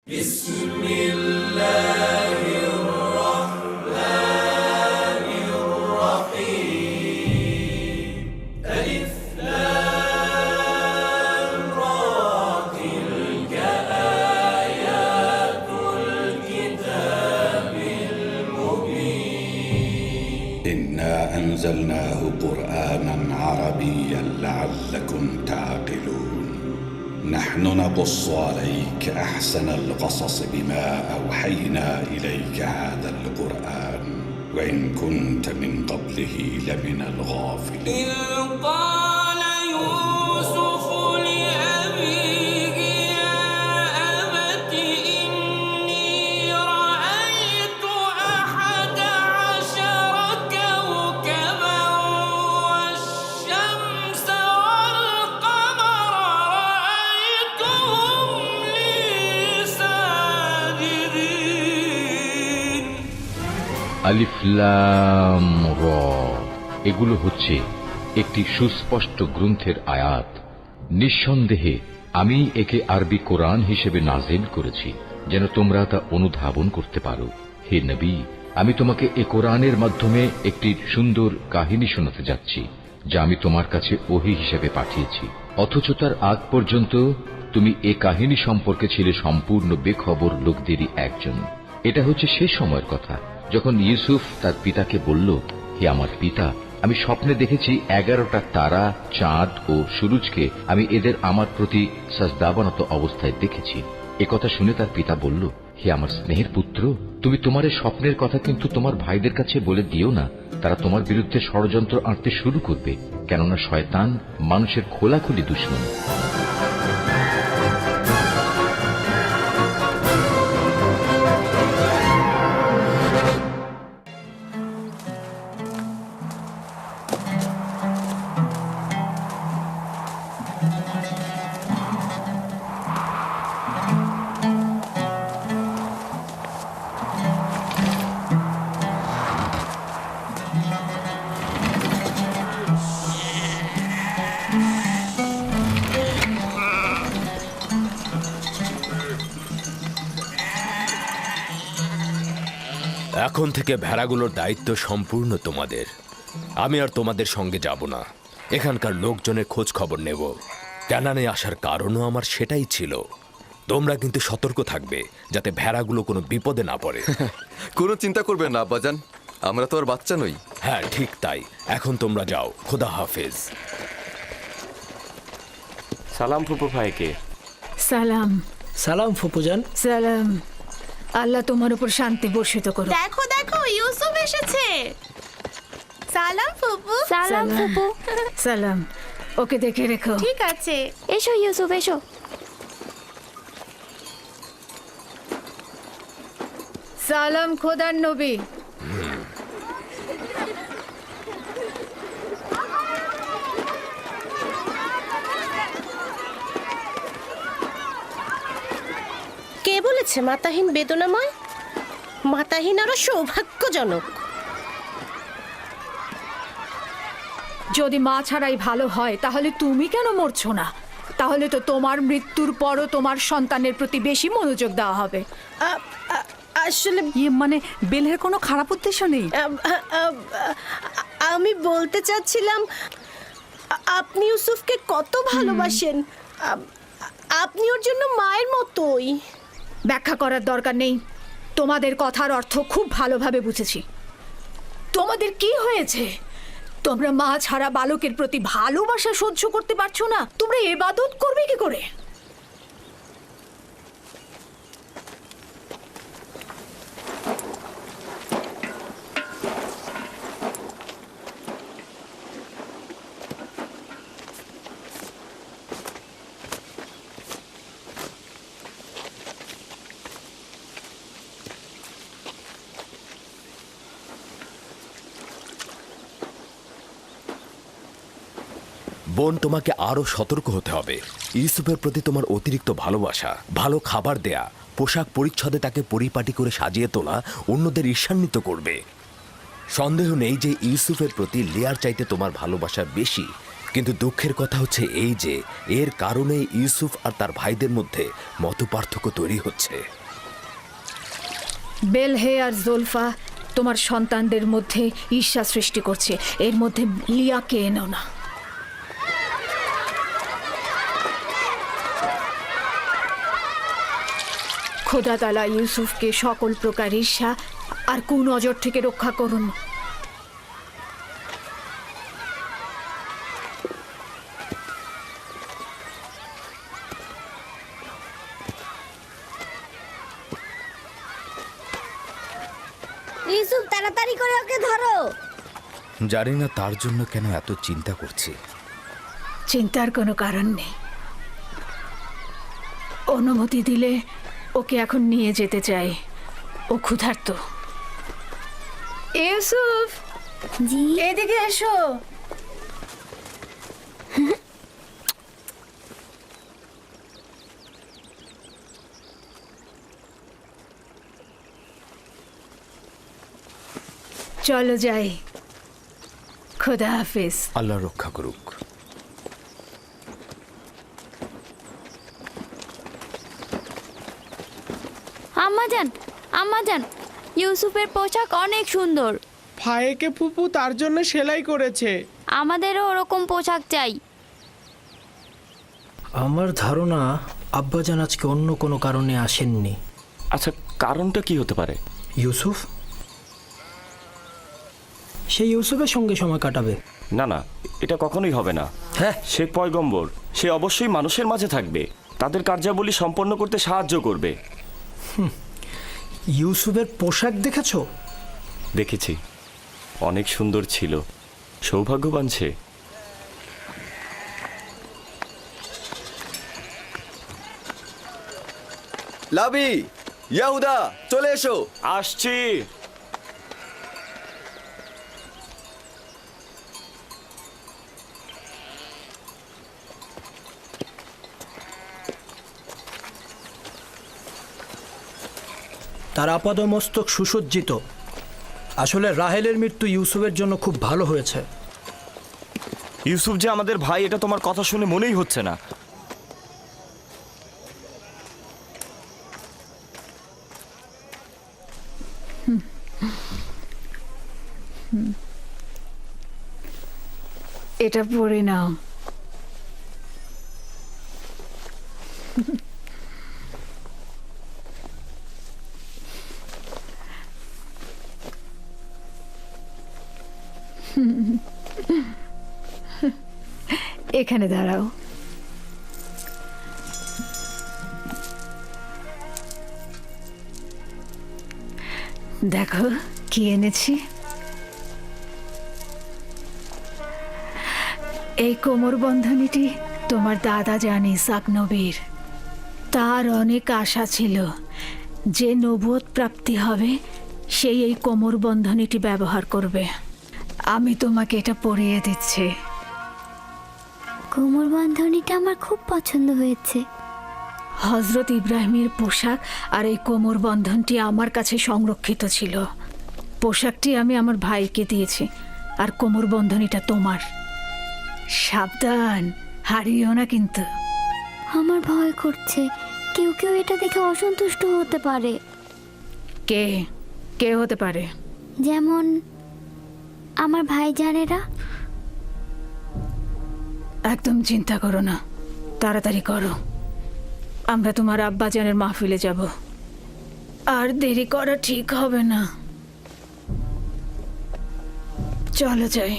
بسم الله الرحمن الرحيم ألف لام را تلك آيات الكتاب المبين إنا أنزلناه قرآنا عربيا لعلكم تعقلون نحن نقص عليك أحسن القصص بما أوحينا إليك هذا القرآن وإن كنت من قبله لمن الغافلين إذ قال يوسف لأبيه يا أبت إني رأيت 11 كوكبا والشمس والقمر رأيتهم لي ساجدين আলিফ লাম র এগুলো হচ্ছে একটি সুস্পষ্ট গ্রন্থের আয়াত। নিঃসন্দেহে আমি একে আরবি কোরআন হিসেবে নাজিল করেছি যেন তোমরা তা অনুধাবন করতে পারো। হে নবী, আমি তোমাকে এ কোরআনের মাধ্যমে একটি সুন্দর কাহিনী শোনাতে যাচ্ছি যা আমি তোমার কাছে ওহী হিসেবে পাঠিয়েছি, অথচ তার আগ পর্যন্ত তুমি এ কাহিনী সম্পর্কে ছিলে সম্পূর্ণ বেখবর লোকদেরই একজন। এটা হচ্ছে সে সময়ের কথা যখন ইউসুফ তার পিতাকে বলল, হে আমার পিতা, আমি স্বপ্নে দেখেছি 11টা তারা, চাঁদ ও সূরজকে আমি এদের আমার প্রতি সাজদাবানত অবস্থায় দেখেছি। একথা শুনে তার পিতা বলল, হে আমার স্নেহের পুত্র, তুমি তোমার এই স্বপ্নের কথা কিন্তু তোমার ভাইদের কাছে বলে দিও না, তারা তোমার বিরুদ্ধে ষড়যন্ত্র আঁটতে শুরু করবে, কেননা শয়তান মানুষের খোলাখুলি দুশমন। এখন থেকে ভেড়াগুলোর দায়িত্ব সম্পূর্ণ তোমাদের। আমি আর তোমাদের সঙ্গে যাব না, এখানকার লোকজনের খোঁজ খবর নেব। কানানে আসার কারণও আমার সেটাই ছিল। তোমরা কিন্তু সতর্ক থাকবে যাতে ভেড়াগুলো কোনো বিপদে না পড়ে। কোনো চিন্তা করবেন না আব্বাজান, আমরা তো আর বাচ্চা নই। হ্যাঁ, ঠিক তাই। এখন তোমরা যাও, খোদা হাফেজ। সালাম ফুপু ভাইকে। সালাম। সালাম ফুপুজান। সালাম। আল্লাহ তোমার উপর শান্তি বর্ষিত করুন। দেখো দেখো, ইউসুফ এসেছে। সালাম ফুপু। সালাম ফুপু। সালাম। ওকে দেখে রেখো। ঠিক আছে। এসো ইউসুফ, এসো। সালাম খোদার নবী। কে বলেছে মাতাহীন বেদনাময়? মাতাহীন আরো সৌভাগ্যজনক। যদি মা ছাড়াই ভালো হয় তাহলে তুমি কেন মরছো না? তাহলে তো তোমার মৃত্যুর পরও তোমার সন্তানের প্রতি বেশি মনোযোগ দেওয়া হবে। আসলে মানে বেলের কোনো খারাপ উদ্দেশ্য নেই। আমি বলতে চাচ্ছিলাম, আপনি ইউসুফকে কত ভালোবাসেন। আপনি ওর জন্য মায়ের মতোই। ব্যাখ্যা করার দরকার নেই, তোমাদের কথার অর্থ খুব ভালোভাবে বুঝেছি। তোমাদের কি হয়েছে? তোমরা মা ছাড়া বালকের প্রতি ভালোবাসা সহ্য করতে পারছো না? তোমরা ইবাদত করবে কি করে? বোন, তোমাকে আরো সতর্ক হতে হবে। ইউসুফের প্রতি তোমার অতিরিক্ত ভালোবাসা, ভালো খাবার দেয়া, পোশাক পরিচ্ছদে তাকে পরিপাটি করে সাজিয়ে তোলা অন্যদের ঈর্ষান্বিত করবে। সন্দেহ নেই যে ইউসুফের প্রতি লিয়ার চাইতে তোমার ভালোবাসা বেশি, কিন্তু দুঃখের কথা হচ্ছে এই যে এর কারণে ইউসুফ আর তার ভাইদের মধ্যে মতপার্থক্য তৈরি হচ্ছে। বেলহে আর জোলফা তোমার সন্তানদের মধ্যে ঈর্ষা সৃষ্টি করছে। এর মধ্যে লিয়াকে এনো না। খোদা তাআলা ইউসুফকে সকল প্রকার ঈর্ষা আর কুনজর থেকে রক্ষা করুন। ইউসুফ তাড়াতাড়ি করে ওকে ধরো। জানি না তার জন্য কেন এত চিন্তা করছি। চিন্তার কোনো কারণ নেই। অনুমতি দিলে ওকে এখন নিয়ে যেতে চাই। ও ক্ষুধার্ত। ইউসুফ, জি এদিকে এসো। চলো যাই। খোদা হাফেজ। আল্লাহ রক্ষা করুক। আম্মাজান, ইউসুফের পোশাক অনেক সুন্দর। ভাইকে ফুপু তার জন্য সেলাই করেছে। আমাদেরও ওরকম পোশাক চাই। আমার ধারণা আব্বাজান আজকে অন্য কোনো কারণে আসেননি। আচ্ছা, কারণটা কি হতে পারে? ইউসুফ, সে ইউসুফের সঙ্গে সময় কাটাবে। না না, এটা কখনোই হবে না। হ্যাঁ, সে পয়গম্বর, সে অবশ্যই মানুষের মাঝে থাকবে, তাদের কার্যাবলী সম্পন্ন করতে সাহায্য করবে। ইউসুফের পোশাক দেখেছো? দেখেছি, অনেক সুন্দর ছিল। সৌভাগ্যবান সে। লাবি, ইয়াহুদা, চলে এসো। আসছি। তার আপাদমস্তক সুসজ্জিত। আসলে রাহেলের মৃত্যু ইউসুফের জন্য খুব ভালো হয়েছে। ইউসুফ যে আমাদের ভাই, এটা তোমার কথা শুনে মনেই হচ্ছে না। এটা পড়ে নাও। এখানে দাঁড়াও। দেখো কি এনেছি। এই কোমর বন্ধনীটি তোমার দাদা জান ইসাক নবীর। তার অনেক আশা ছিল যে নবুয়ত প্রাপ্তি হবে সেই এই কোমর বন্ধনীটি ব্যবহার করবে। আমি তোমাকে এটা পরিয়ে দিচ্ছি। কোমর বন্ধনীটা আমার খুব পছন্দ হয়েছে। হজরত ইব্রাহিমের পোশাক আর এই কোমর বন্ধনটি আমার কাছে সংরক্ষিত ছিল। পোশাকটি আমি আমার ভাইকে দিয়েছি আর কোমর বন্ধনীটা তোমার। সাবধান, হারিও না কিন্তু। আমার ভয় করছে, কেউ কেউ এটা দেখে অসন্তুষ্ট হতে পারে। কে কে হতে পারে? যেমন আমার ভাইজানেরা। একদম চিন্তা করো না, তাড়াতাড়ি করো। আমরা তোমার আব্বাজানের মাহফিলে যাব। আর দেরি করা ঠিক হবে না। চলো যাই।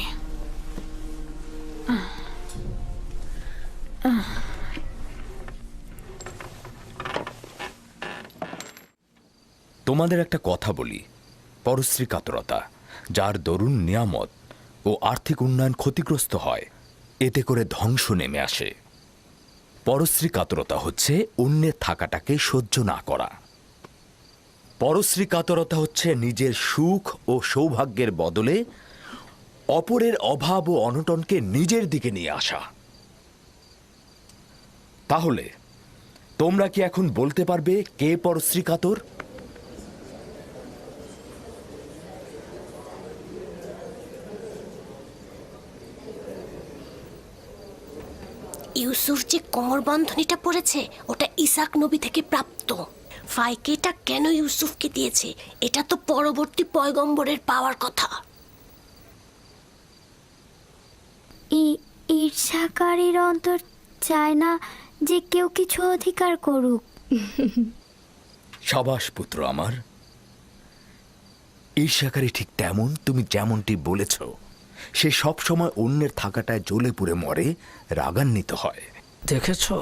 তোমাদের একটা কথা বলি, পরশ্রী কাতরতা, যার দরুন নিয়ামত ও আর্থিক উন্নয়ন ক্ষতিগ্রস্ত হয়, এতে করে ধ্বংস নেমে আসে। পরশ্রী কাতরতা হচ্ছে অন্যের থাকাটাকে সহ্য না করা। পরশ্রী কাতরতা হচ্ছে নিজের সুখ ও সৌভাগ্যের বদলে অপরের অভাব ও অনটনকে নিজের দিকে নিয়ে আসা। তাহলে তোমরা কি এখন বলতে পারবে কে পরশ্রী কাতর? ইউসুফ যে কোমর বন্ধনীটা পড়েছে ওটা ইসাক নবী থেকে প্রাপ্ত। ফাইকে এটা কেন ইউসুফকে দিয়েছে এটা তো পরবর্তী পয়গম্বরের পাওয়ার কথা। ঈর্ষাকারীর অন্তর চায় না যে কেউ কিছু অধিকার করুক। সাবাস পুত্র আমার। ঈর্ষাকারী ঠিক তেমন, তুমি যেমনটি বলেছ, সে সব সময় অন্যের থাকাটায় জ্বলে পুড়ে মরে, রাগান্বিত হয়। দেখেছো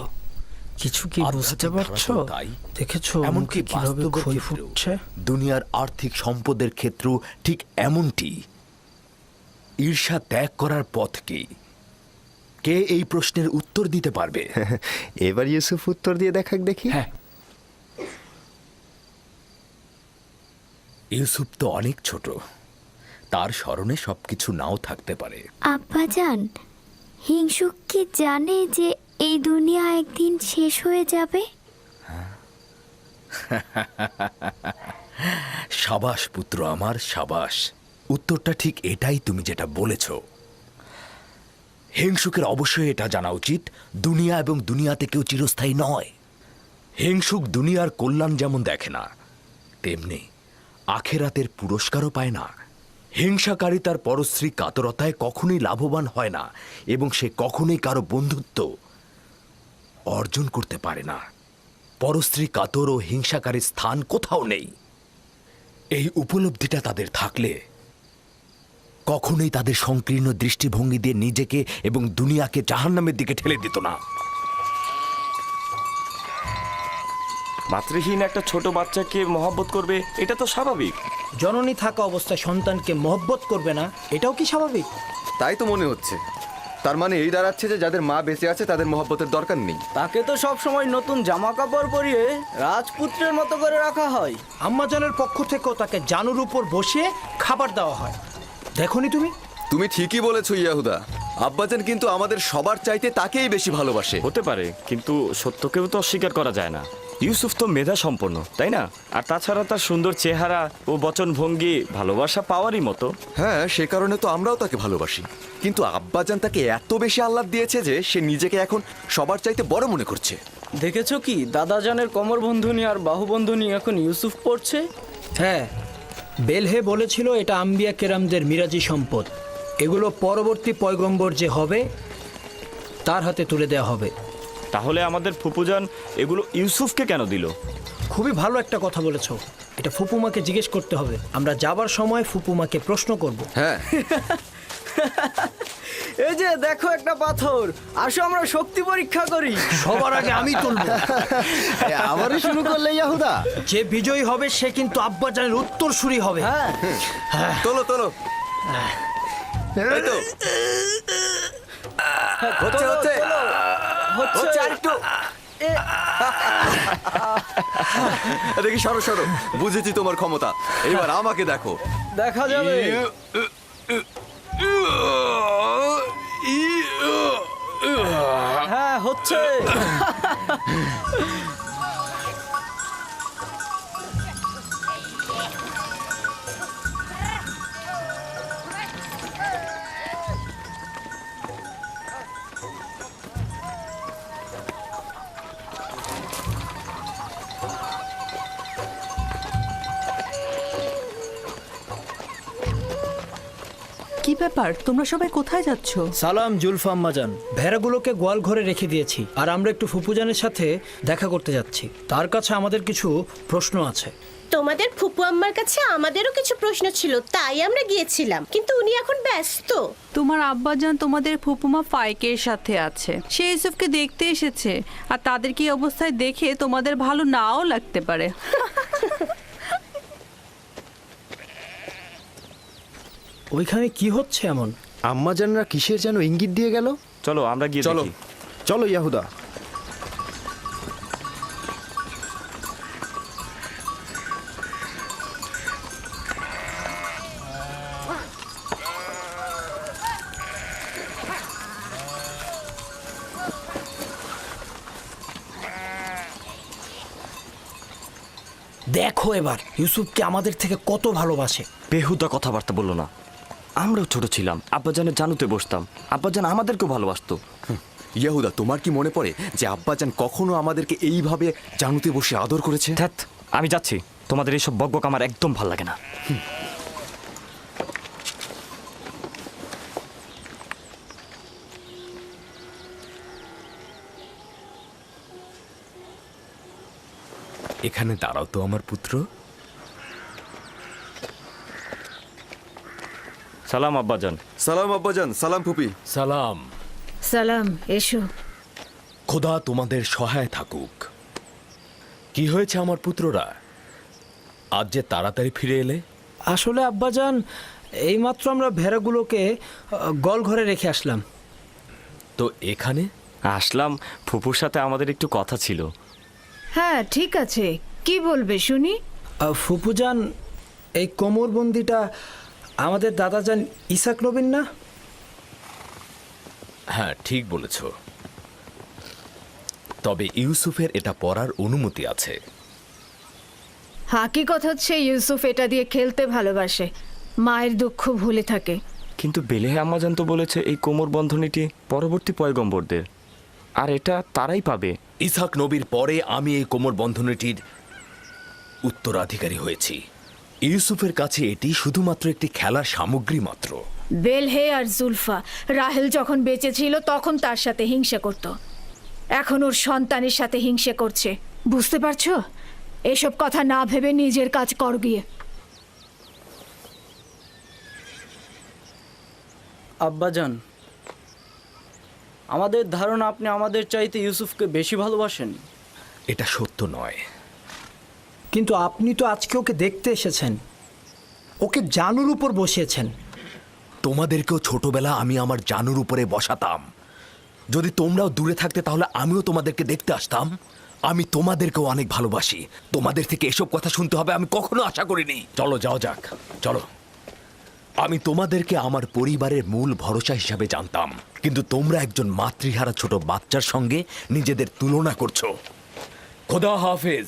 কিছু কি বুঝতে পারছো? তাই দেখেছো এমনকি মুখে কিভাবে বাস্তবের ক্ষয় ক্ষেত্রেও, ফুটছে? দুনিয়ার আর্থিক সম্পদের ক্ষেত্রেও ঠিক এমনটি। ঈর্ষা ত্যাগ করার পথ কি? কে এই প্রশ্নের উত্তর দিতে পারবে? এবার ইউসুফ উত্তর দিয়ে দেখাক দেখি। হ্যাঁ, ইউসুফ তো অনেক ছোট, তার স্মরণে সবকিছু নাও থাকতে পারে। আব্বাজান, হিংসুক কি জানে যে এই দুনিয়া একদিন শেষ হয়ে যাবে? সাবাস পুত্র আমার, সাবাস। উত্তরটা ঠিক এটাই তুমি যেটা বলেছ। হিংসুকের অবশ্যই এটা জানা উচিত, দুনিয়া এবং দুনিয়াতে কেউ চিরস্থায়ী নয়। হিংসুক দুনিয়ার কল্যাণ যেমন দেখে না, তেমনি আখেরাতের পুরস্কারও পায় না। হিংসাকারী তার পরশ্রী কাতরতায় কখনোই লাভবান হয় না এবং সে কখনোই কারো বন্ধুত্ব অর্জন করতে পারে না। পরশ্রী কাতর ও হিংসাকারীর স্থান কোথাও নেই। এই উপলব্ধিটা তাদের থাকলে কখনোই তাদের সংকীর্ণ দৃষ্টিভঙ্গি দিয়ে নিজেকে এবং দুনিয়াকে জাহান্নামের দিকে ঠেলে দিত না। মাতৃহীন একটা ছোট বাচ্চাকে মহব্বত করবে, এটা তো স্বাভাবিক। জননী থাকা অবস্থায় সন্তানকে মহব্বত করবে না, এটাও কি স্বাভাবিক? তাই তো মনে হচ্ছে। তার মানে এই দাঁড়াচ্ছে যে যাদের মা বেঁচে আছে তাদের মহব্বতের দরকার নেই। তাকে তো সব সময় নতুন জামা কাপড় পরিয়ে রাজপুত্রের মতো করে রাখা হয়। আম্মাজানের পক্ষ থেকেও তাকে জানুর উপর বসিয়ে খাবার দেওয়া হয়। দেখোনি তুমি? তুমি ঠিকই বলেছো ইয়াহুদা। আব্বাজান কিন্তু আমাদের সবার চাইতে তাকেই বেশি ভালোবাসে। হতে পারে, কিন্তু সত্যকেও তো অস্বীকার করা যায় না। ইউসুফ তো মেধা সম্পন্ন, তাই না? আর তাছাড়া তার সুন্দর চেহারা ও বচনভঙ্গি ভালোবাসা পাওয়ারই মতো। হ্যাঁ, সে কারণে তো আমরাও তাকে ভালোবাসি। কিন্তু আব্বাজান তাকে এত বেশি আহ্লাদ দিয়েছে যে সে নিজেকে এখন সবার চাইতে বড় মনে করছে। দেখেছো কি দাদাজানের কোমর বন্ধনী আর বাহু বন্ধনী এখন ইউসুফ পড়ছে? হ্যাঁ, বেলহে বলেছিল এটা আম্বিয়া কেরামদের মিরাজি সম্পদ। এগুলো পরবর্তী পয়গম্বর যে হবে তার হাতে তুলে দেওয়া হবে। তাহলে আমাদের ফুপুজান এগুলো ইউসুফকে কেন দিল? খুবই ভালো একটা কথা বলেছো। এটা ফুপুমাকে জিজ্ঞেস করতে হবে। আমরা যাবার সময় ফুপুমাকে প্রশ্ন করব। হ্যাঁ, এই যে দেখো একটা পাথর, আসো আমরা শক্তি পরীক্ষা করি। সবার আগে আমি তুলব। আবারও শুরু করলে ইয়াহুদা। যে বিজয়ী হবে সে কিন্তু আব্বাজানের উত্তরসূরি হবে। হ্যাঁ, তোলো তোলো। এই তো। হচ্ছে হচ্ছে হচ্ছে আরেকটু। দেখি, সরো সরো। বুঝেছি তোমার ক্ষমতা, এবার আমাকে দেখো। দেখা যাবে। হ্যাঁ, হচ্ছে। কি ব্যাপার, তোমরা সবাই কোথায় যাচ্ছ? সালাম জুলফা আম্মাজান। ভেড়াগুলোকে গোয়াল ঘরে রেখে দিয়েছি আর আমরা একটু ফুপুজানের সাথে দেখা করতে যাচ্ছি। তার কাছে আমাদের কিছু প্রশ্ন আছে। তোমাদের ফুপু আম্মার কাছে আমাদেরও কিছু প্রশ্ন ছিল, তাই আমরা গিয়েছিলাম, কিন্তু উনি এখন ব্যস্ত। তোমার আব্বাজান তোমাদের ফুপুমা ফাইকের সাথে আছে। সে ইউসুফকে দেখতে এসেছে, আর তাদেরকে এই অবস্থায় দেখে তোমাদের ভালো নাও লাগতে পারে। ওইখানে কি হচ্ছে এমন? আম্মাজানরা কিসের যেন ইঙ্গিত দিয়ে গেল। চলো আমরা গিয়ে চলো। দেখি। চলো ইয়াহুদা। দেখো এবার ইউসুফকে আমাদের থেকে কত ভালোবাসে। বেহুদা কথাবার্তা বললো না। আমরাও ছোট ছিলাম, আব্বাজানের জানুতে বসতাম, আব্বাজান আমাদেরকেও ভালোবাসতো। ইয়াহুদা, তোমার কি মনে পড়ে যে আব্বাজান কখনো আমাদেরকে এইভাবে জানুতে বসে আদর করেছে? ধ্যাৎ, আমি যাচ্ছি। তোমাদের এইসব বকবক আমার একদম ভাল লাগে না। এখানে দাঁড়াও তো আমার পুত্র। সালাম আব্বাজান। সালাম আব্বাজান, সালাম ফুপি। সালাম। সালাম, এসো। খোদা তোমাদের সহায় থাকুক। কি হয়েছে আমার পুত্ররা, আজ যে তাড়াতাড়ি ফিরে এলে? আসলে আব্বাজান, এইমাত্র আমরা ভেড়াগুলোকে গল ঘরে রেখে আসলাম। তো এখানে আসলাম, ফুপুর সাথে আমাদের একটু কথা ছিল। হ্যাঁ, ঠিক আছে, কি বলবে শুনি। ফুপুজান, এই কোমরবন্দিটা আমাদের দাদাজান ইসাক নবীন না? হ্যাঁ, ঠিক বলেছ। তবে ইউসুফের এটা পরার অনুমতি আছে। হাকিকত হচ্ছে ইউসুফ এটা দিয়ে খেলতে ভালোবাসে, মায়ের দুঃখ ভুলে থাকে। কিন্তু বেলেহে আম্মাজান তো বলেছে এই কোমর বন্ধনীটি পরবর্তী পয়গম্বরদের, আর এটা তারাই পাবে। ইসাক নবীর পরে আমি এই কোমর বন্ধনীটির উত্তরাধিকারী হয়েছি। ইউসুফের কাছে এটি শুধুমাত্র একটি খেলার সামগ্রী মাত্র। বেলহে আর জুলফা রাহেল যখন বেঁচে ছিল তখন তার সাথে হিংসা করত, এখন ওর সন্তানের সাথে হিংসা করছে। বুঝতে পারছো? এসব কথা না ভেবে নিজের কাজ কর গিয়ে। আব্বাজান, আমাদের ধারণা আপনি আমাদের চাইতে ইউসুফকে বেশি ভালোবাসেন। এটা সত্য নয়। কিন্তু আপনি তো আজকে ওকে দেখতে এসেছেন, ওকে জানুর উপর বসিয়েছেন। তোমাদেরকেও ছোটবেলা আমি আমার জানুর উপরে বসাতাম। যদি তোমরাও দূরে থাকতে তাহলে আমিও তোমাদেরকে দেখতে আসতাম। আমি তোমাদেরকেও অনেক ভালোবাসি। তোমাদের থেকে এসব কথা শুনতে হবে আমি কখনো আশা করিনি। চলো যাও যাক, চলো। আমি তোমাদেরকে আমার পরিবারের মূল ভরসা হিসাবে জানতাম, কিন্তু তোমরা একজন মাতৃহারা ছোট বাচ্চার সঙ্গে নিজেদের তুলনা করছো। খোদা হাফেজ।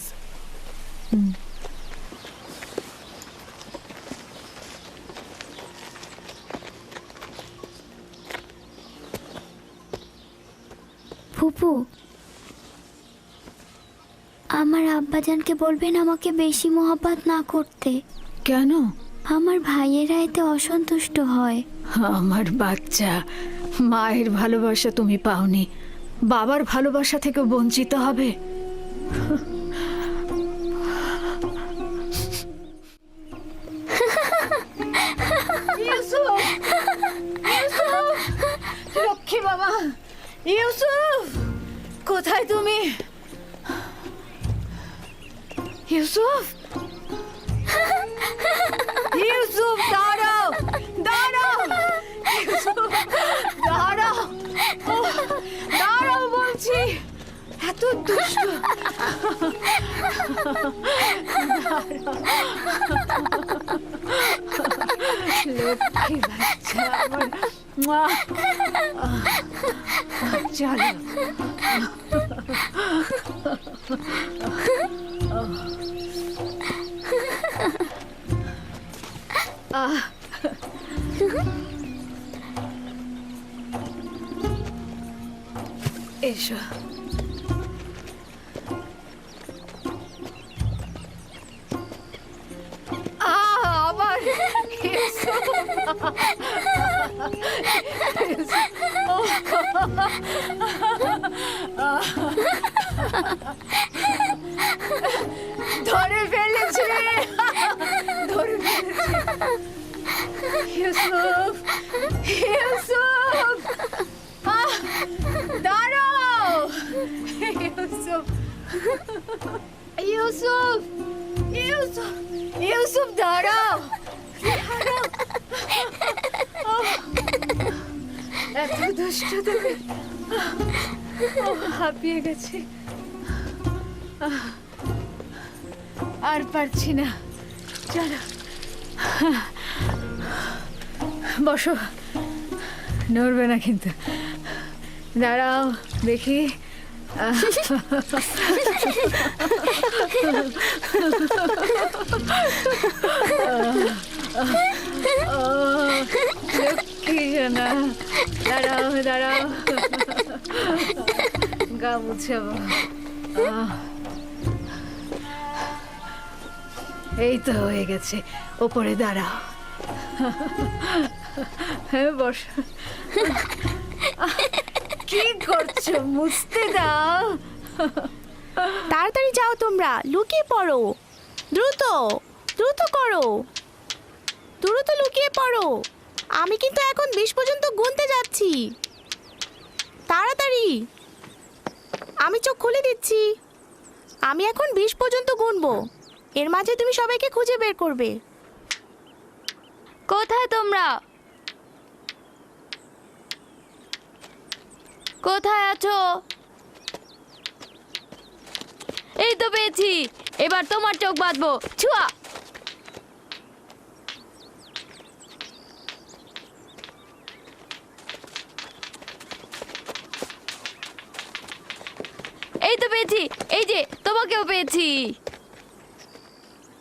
ফুপু, আমার আব্বাজানকে বলবেন আমাকে বেশি মহব্বত না করতে। কেন? আমার ভাইয়েরা এতে অসন্তুষ্ট হয়। আমার বাচ্চা, মায়ের ভালোবাসা তুমি পাওনি, বাবার ভালোবাসা থেকে বঞ্চিত হবে। ইউসুফ, ইউসুফ, লক্ষ্মী বাবা, ইউসুফ, কোথায় তুমি? ইউসুফ, ইউসুফ, দাঁড়াও, দাঁড়াও, ইউসুফ, দাঁড়াও, দাঁড়াও বলছি। এত দুষ্ট। লক্ষ্মী বাচ্চা আমার। চলো। এসো। আবার ধরে ফেলেছি, ধরে ফেলেছি। ইউসুফ, ইউসুফ, দাঁড়াও, ইউসুফ, ইউসুফ, ইউসুফ, ইউসুফ, দাঁড়াও, দাঁড়াও। এত দুষ্ট তুমি। হাঁপিয়ে গেছি, আর পারছি না। চলো, বসো, নড়বে না কিন্তু। দাঁড়াও দেখি। লক্ষ্মী জানা, দাঁড়াও, দাঁড়াও। গা মুছাবো। এই তো হয়ে গেছে, ওপরে দাঁড়াও। হ্যাঁ বস। কি করছো? মুছতে দাও। তাড়াতাড়ি যাও তোমরা, লুকিয়ে পড়ো। দ্রুত দ্রুত করো, দ্রুত লুকিয়ে পড়ো। আমি কিন্তু এখন 20 পর্যন্ত গুনতে যাচ্ছি। তাড়াতাড়ি, আমি চোখ খুলে দিচ্ছি। আমি এখন 20 পর্যন্ত গুনবো, এর মাঝে তুমি সবাইকে খুঁজে বের করবে। কোথায় তোমরা? কোথায় আছো? এই তো পেয়েছি, এবার তোমার চোখ বাঁধবো। ছুয়া! এই তো পেয়েছি, এই যে তোমাকেও পেয়েছি।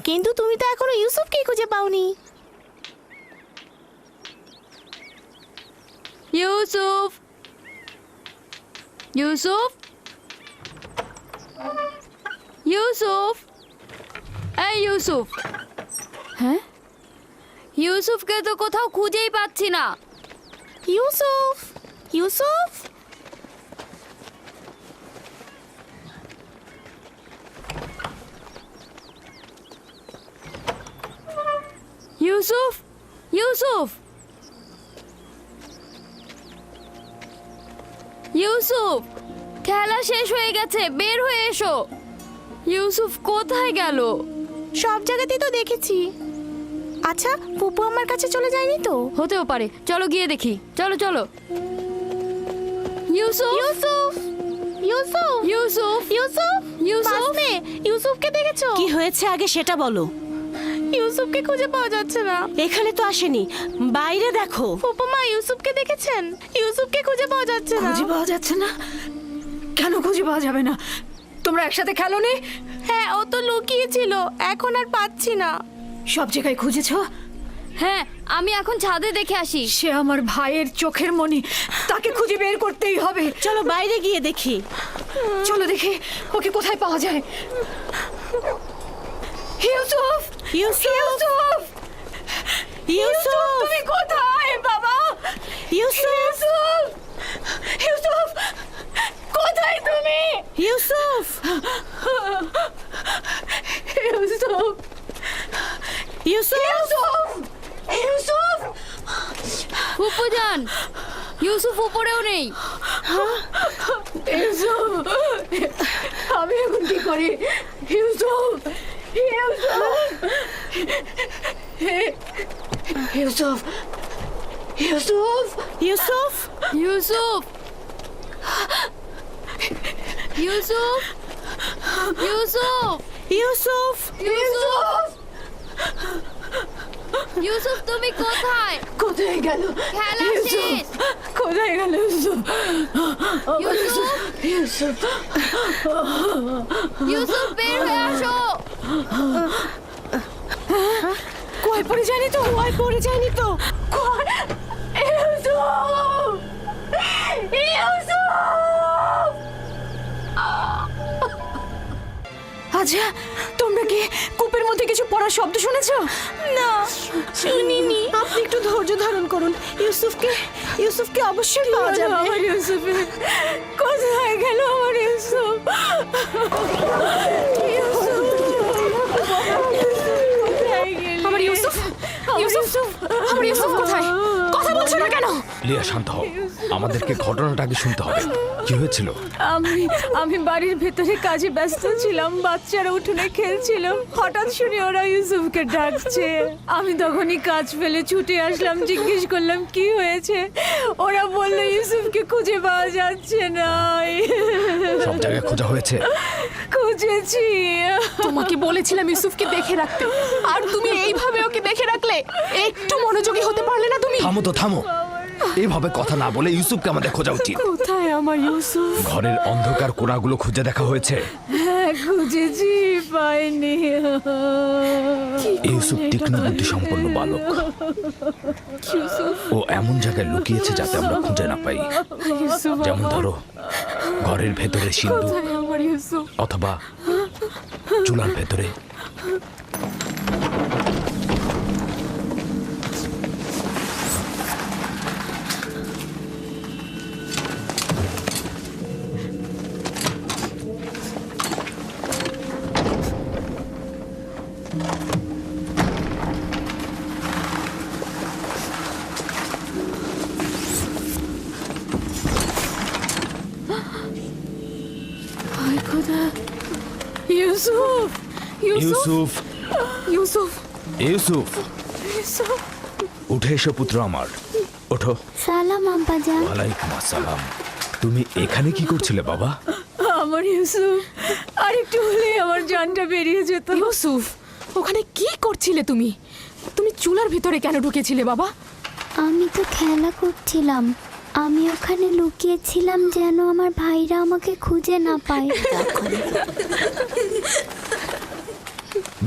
কিন্তু তুমি তো এখনো ইউসুফকে খুঁজে পাওনি। ইউসুফ, ইউসুফ, ইউসুফ, এই ইউসুফ। হ্যাঁ, ইউসুফকে তো কোথাও খুঁজেই পাচ্ছি না। ইউসুফ, ইউসুফ, ইউসুফ, ইউসুফ, ইউসুফ, খেলা শেষ হয়ে গেছে, বের হয়ে এসো। ইউসুফ কোথায় গেল? সব জায়গাতেই তো দেখেছি। আচ্ছা, পুপু আমার কাছে চলে যায়নি তো? হতেও পারে, চলো গিয়ে দেখি। চলো চলো। ইউসুফ, ইউসুফ, ইউসুফ, ইউসুফ, ইউসুফ, ইউসুফ, বাসনে, ইউসুফকে দেখেছো? কি হয়েছে আগে সেটা বলো। ইউসুফকে খুঁজে পাওয়া যাচ্ছে না। এখানে তো আসেনি, বাইরে দেখো। ফুপুমা, ইউসুফকে দেখেছেন? ইউসুফকে খুঁজে পাওয়া যাচ্ছে না। খুঁজে পাওয়া যাচ্ছে না? কেন খুঁজে পাওয়া যাবে না? তোমরা একসাথে খেলো নি? হ্যাঁ, ও তো লুকিয়েছিল, এখন আর পাচ্ছি না। সব জায়গায় খুঁজেছো? হ্যাঁ, আমি এখন ছাদে দেখে আসি। সে আমার ভাইয়ের চোখের মনি, তাকে খুঁজে বের করতেই হবে। চলো বাইরে গিয়ে দেখি। চলো দেখি ওকে কোথায় পাওয়া যায়। ইউসুফ, ইউসুফ, ইউসুফ, ইউসুফ, তুমি কোথায় বাবা? ইউসুফ, ইউসুফ, কোথায় তুমি? ইউসুফ, ইউসুফ, ইউসুফ, ইউসুফ, ফুপুজান, ইউসুফ উপরেও নেই। ইউসুফ, আমি এখন কি করি? ইউসুফ, ইউসুফ, ইউসুফ, ইউসুফ, ইউসুফ, ইউসুফ, ইউসুফ, ইউসুফ, ইউসুফ, ইউসুফ, ইউসুফ, তুমি কোথায়? কোথায় গেল? খেলা শেষ। কোথায় গেল ইউসুফ? ইউসুফ, ইউসুফ, ইউসুফ, বের হয়ে আসো। কোয়ায় পড়ে যায়নি তো? ভয় পড়ে যায়নি তো? ইউসুফ, ইউসুফ। আচ্ছা, তোমরা কি কূপের মধ্যে কিছু পড়ার শব্দ শুনেছো? না, শুনিনি। আপনি একটু ধৈর্য ধারণ করুন। ইউসুফকে অবশ্যই পাওয়া যাবে। আমার ইউসুফ কোথায় গেল? আমার ইউসুফ, আমার ইউসুফ, ইউসুফ, আমার ইউসুফ কোথায়? কথা বলছো না কেন? লিয়া, শান্ত হও, আমাদেরকে ঘটনাটা আগে শুনতে হবে। কি হয়েছিল? আমি বাড়ির ভেতরে কাজে ব্যস্ত ছিলাম, বাচ্চারা উঠোনে খেলছিল। হঠাৎ শুনি ওরা ইউসুফকে ডাকছে। আমি তখনই কাজ ফেলে ছুটে আসলাম, জিজ্ঞেস করলাম কি হয়েছে। ওরা বললো ইউসুফকে খুঁজে পাওয়া যাচ্ছে না। সব জায়গায় খোঁজা হয়েছে? খুঁজেছি। তোমাকে বলেছিলাম ইউসুফকে দেখে রাখতে, আর তুমি এইভাবে ওকে দেখে রাখলে। একটু মনোযোগী হতে পারলে না তুমি? থামো তো, থামো। এইভাবে কথা না বলে ইউসুফকে আমাদের খোঁজা উচিত। কোথায় আমার ইউসুফ? ঘরের অন্ধকার কোণাগুলো খুঁজে দেখা হয়েছে? হ্যাঁ, খুঁজেছি, পাইনি। ইউসুফ তীক্ষ্ণ বুদ্ধি সম্পন্ন বালক। ও এমন জায়গায় লুকিয়েছে যাতে আমরা খুঁজে না পাই। যেমন ধরো, ঘরের ভেতরে সিন্ধু কোথায় আমার ইউসুফ? অথবা চুলার ভেতরে। হায় খোদা! ইউসুফ! ইউসুফ! ইউসুফ ইউসুফ! ইউসুফ ইউসুফ! উঠে এসো পুত্র আমার, ওঠো। সালাম আব্বাজান। ওয়ালাইকুম আসসালাম। তুমি এখানে কি করছিলে বাবা? আমার ইউসুফ, আর একটু হলে আমার জানটা বেরিয়ে যেত। ইউসুফ, ওখানে কি করছিলে তুমি? তুমি চুলার ভিতরে কেন ঢুকেছিলে বাবা? আমি তো খেলা করছিলাম। আমি ওখানে লুকিয়েছিলাম যেন আমার ভাইরা আমাকে খুঁজে না পায়।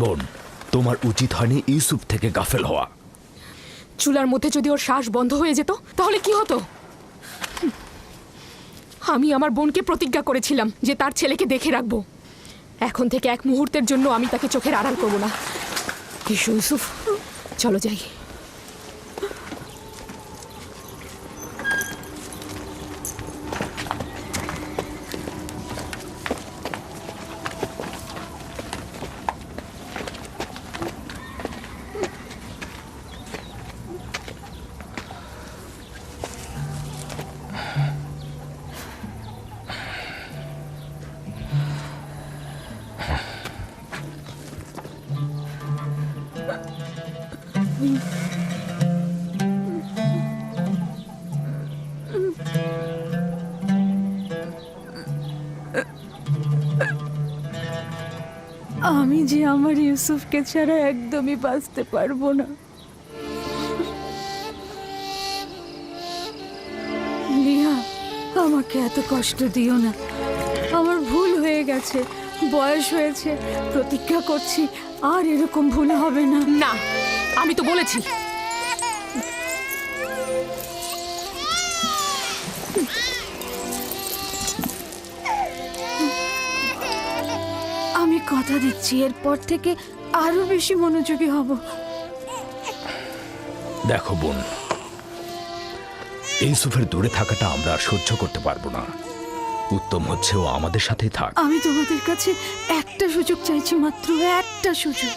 বোন, তোমার উচিত হয়নি ইউসুফ থেকে গাফেল হওয়া। চুলার মধ্যে যদি ওর শ্বাস বন্ধ হয়ে যেত তাহলে কি হতো? আমি আমার বোনকে প্রতিজ্ঞা করেছিলাম যে তার ছেলেকে দেখে রাখবো। এখন থেকে এক মুহূর্তের জন্য আমি তাকে চোখের আড়াল করবো না। এসো ইউসুফ, চলো যাই। আমি যে আমার ইউসুফকে ছাড়া একদমই বাঁচতে পারবো না। লিয়া, আমাকে এত কষ্ট দিও না। আমার ভুল হয়ে গেছে, বয়স হয়েছে। প্রতিজ্ঞা করছি আর এরকম ভুল হবে না। না, আমি তো বলেছি। আমি কথা দিচ্ছি এরপর থেকে আরো বেশি মনোযোগী হব। দেখো বোন, ইউসুফের দূরে থাকাটা আমরা আর সহ্য করতে পারবো না। উত্তম হচ্ছে ও আমাদের সাথেই থাক। আমি তোমাদের কাছে একটা সুযোগ চাইছি, মাত্র একটা সুযোগ।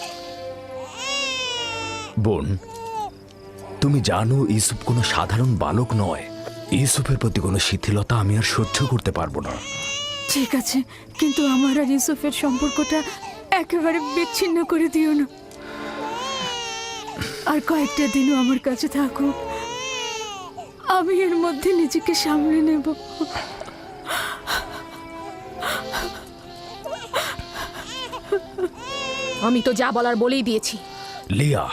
বোন, তুমি জানো ইউসুফ কোনো সাধারণ বালক নয়। ইউসুফের প্রতি কোনো শিথিলতা আমি আর সহ্য করতে পারবো না। ঠিক আছে, কিন্তু আমার আর ইউসুফের সম্পর্কটা একেবারে বিচ্ছিন্ন করে দিও না। আর কয়েকটা দিনও আমার কাছে থাকো, আমি এর মধ্যে নিজেকে সামলে নেব। আমি তো যা বলার বলেই দিয়েছি। লিয়া,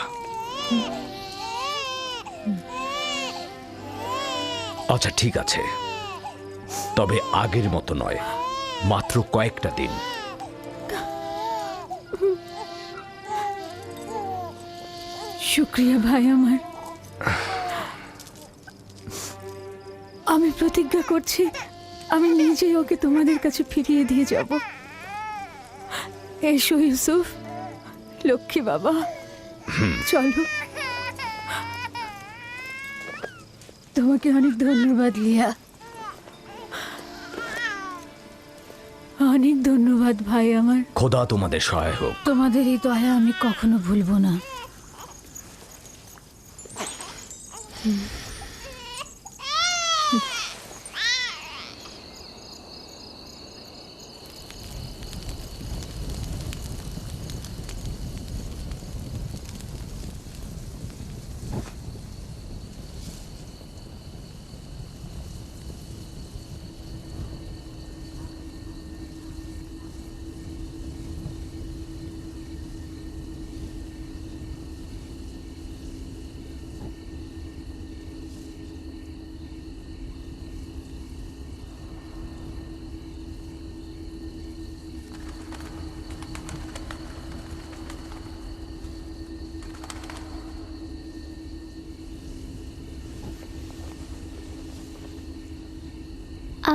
আচ্ছা ঠিক আছে, তবে আগের মতো নয়, মাত্র কয়েকটা দিন। শুক্রিয়া ভাই আমার। আমি প্রতিজ্ঞা করছি আমি নিজেই ওকে তোমাদের কাছে ফিরিয়ে দিয়ে যাব। এসো ইউসুফ, লক্ষ্মী বাবা, চলো। তোমাকে অনেক ধন্যবাদ লিয়া, অনেক ধন্যবাদ ভাই আমার। খোদা তোমাদের সহায় হোক। তোমাদের এই দয়া আমি কখনো ভুলবো না।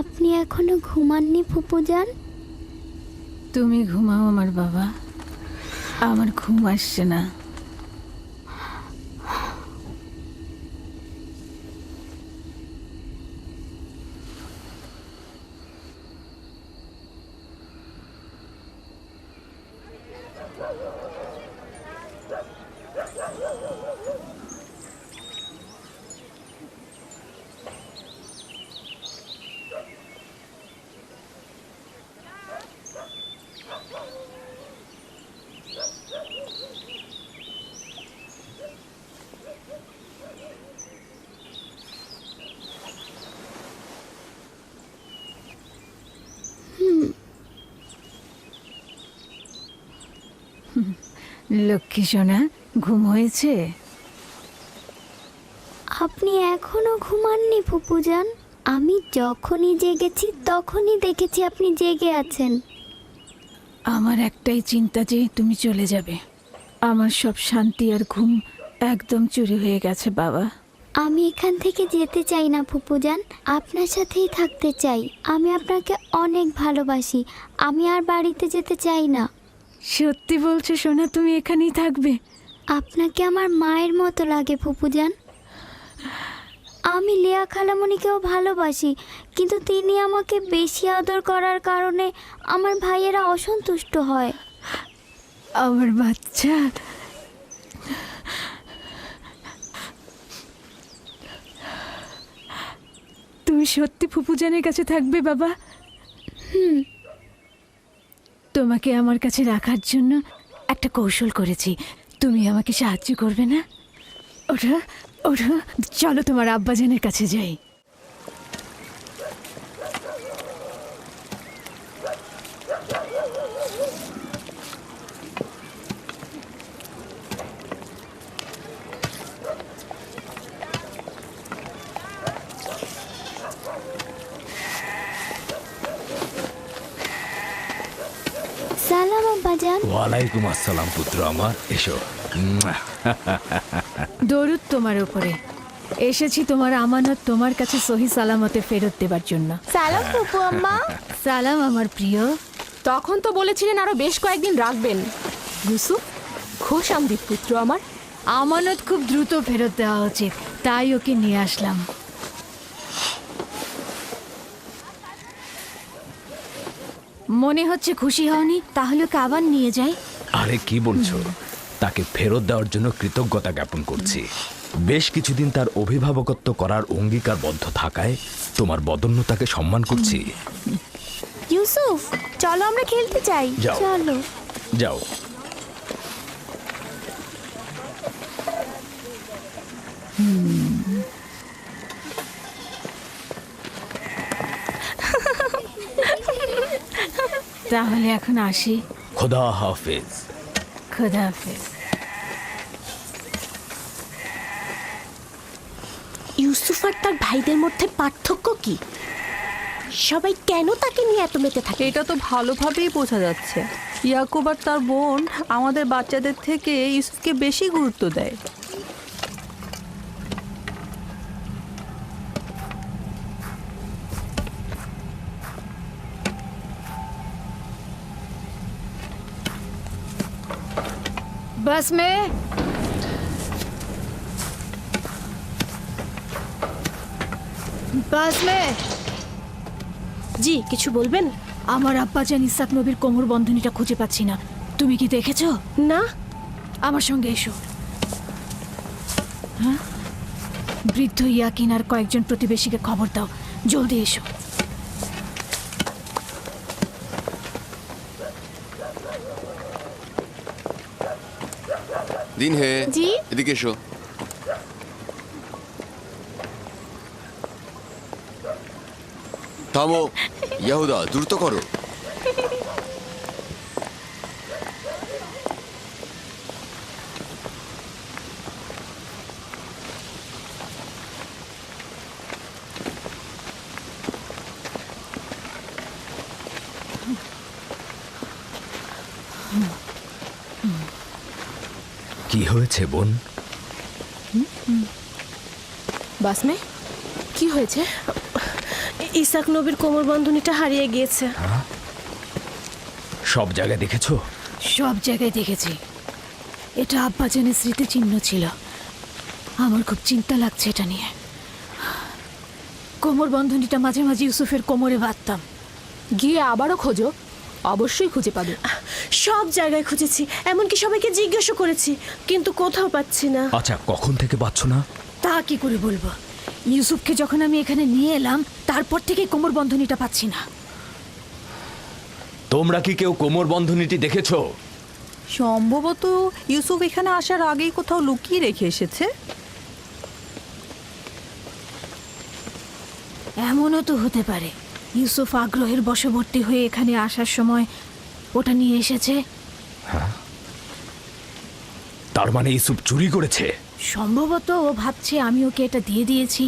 আপনি এখনো ঘুমাননি ফুপুজান? তুমি ঘুমাও আমার বাবা, আমার ঘুম আসছে না। লক্ষ্মী সোনা, ঘুম হয়েছে? আপনি এখনো ঘুমাননি ফুপুজান? আমি যখনই জেগেছি তখনই দেখেছি আপনি জেগে আছেন। আমার একটাই চিন্তা যে তুমি চলে যাবে। আমার সব শান্তি আর ঘুম একদম চুরি হয়ে গেছে বাবা। আমি এখান থেকে যেতে চাই না ফুপুজান, আপনার সাথেই থাকতে চাই। আমি আপনাকে অনেক ভালোবাসি, আমি আর বাড়িতে যেতে চাই না। সত্যি বলছো সোনা, তুমি এখানেই থাকবে? আপনাকে আমার মায়ের মতো লাগে ফুপুজান। আমি লিয়া খালামণিকেও ভালোবাসি, কিন্তু তিনি আমাকে বেশি আদর করার কারণে আমার ভাইয়েরা অসন্তুষ্ট হয়। আমার বাচ্চা, তুমি সত্যি ফুপুজানের কাছে থাকবে বাবা? তোমাকে আমার কাছে রাখার জন্য একটা কৌশল করেছি, তুমি আমাকে সাহায্য করবে না? ওঠো ওঠো, চলো তোমার আব্বাজানের কাছে যাই। সালাম আব্বাজান। ওয়ালাইকুম আসসালাম পুত্র আমার, এসো। দরুদ তোমার উপরে। এসেছি তোমার আমানত তোমার কাছে সহি সালামতে ফেরত দেবার জন্য। সালাম ফুপু আম্মা। সালাম আমার প্রিয়। তখন তো বলেছিলেন আরো বেশ কয়েকদিন রাখবেন। ইউসুফ, খোশ আমদিদ পুত্র আমার। আমানত খুব দ্রুত ফেরত দেওয়া উচিত, তাই ওকে নিয়ে আসলাম। মনে হচ্ছে খুশি হওনি, তাহলে ওকে আবার নিয়ে যাই। আরে কি বলছো? তাকে ফেরত দেওয়ার জন্য কৃতজ্ঞতা জ্ঞাপন করছি। বেশ কিছুদিন তার অভিভাবকত্ব করার অঙ্গীকারবদ্ধ থাকায় তোমার বদন্যতাকে সম্মান করছি। ইউসুফ, চলো আমরা খেলতে চাই। যাও। চলো। যাও। তাহলে এখন আসি। খোদা হাফেজ। খোদা হাফেজ। ইউসুফ আর তার ভাইদের মধ্যে পার্থক্য কি? সবাই কেন তাকে নিয়ে এত মেতে থাকে? এটা তো ভালোভাবেই বোঝা যাচ্ছে। ইয়াকুব আর তার বোন আমাদের বাচ্চাদের থেকে ইউসুফকে বেশি গুরুত্ব দেয়। बस में बस में জি, কিছু বলবেন? আমার আব্বাজান ইসাক নবীর কোমর বন্ধনীটা খুঁজে পাচ্ছি না। তুমি কি দেখেছো? না। আমার সঙ্গে এসো। হ্যাঁ, বৃদ্ধ ইয়াকিন আর কয়েকজন প্রতিবেশীকে খবর দাও, জলদি এসো। দিন হে, জি? এদিকে এসো। থামো ইয়াহুদা, দ্রুত করো। কি হয়েছে বোন? বাসমে, কি হয়েছে? ইসাক নবীর কোমর বন্ধনীটা হারিয়ে গিয়েছে। সব জায়গায় দেখেছো? সব জায়গায় দেখেছি। এটা আব্বাজানের স্মৃতিচিহ্ন ছিল। আমার খুব চিন্তা লাগছে এটা নিয়ে। কোমর বন্ধনীটা মাঝে মাঝে ইউসুফের কোমরে বাঁধতাম। গিয়ে আবারও খোঁজো, অবশ্যই খুঁজে পাবে। সব জায়গায় খুঁজেছি, এমনকি সবাইকে জিজ্ঞাসা করেছি, কিন্তু কোথাও পাচ্ছি না। আচ্ছা, কখন থেকে পাচ্ছ না? তা কি করে বলবো? ইউসুফকে যখন আমি এখানে নিয়ে এলাম তারপর থেকে কোমর বন্ধনীটা পাচ্ছি না। তোমরা কি কেউ কোমর বন্ধনীটি দেখেছো? সম্ভবত ইউসুফ এখানে আসার আগেই কোথাও লুকিয়ে রেখে এসেছে। এমনও তো হতে পারে ইউসুফ আগ্রহের বশবর্তী হয়ে এখানে আসার সময় ওটা নিয়ে এসেছে। তার মানে ইউসুফ চুরি করেছে? সম্ভবত ও ভাবছে আমি ওকে এটা দিয়ে দিয়েছি,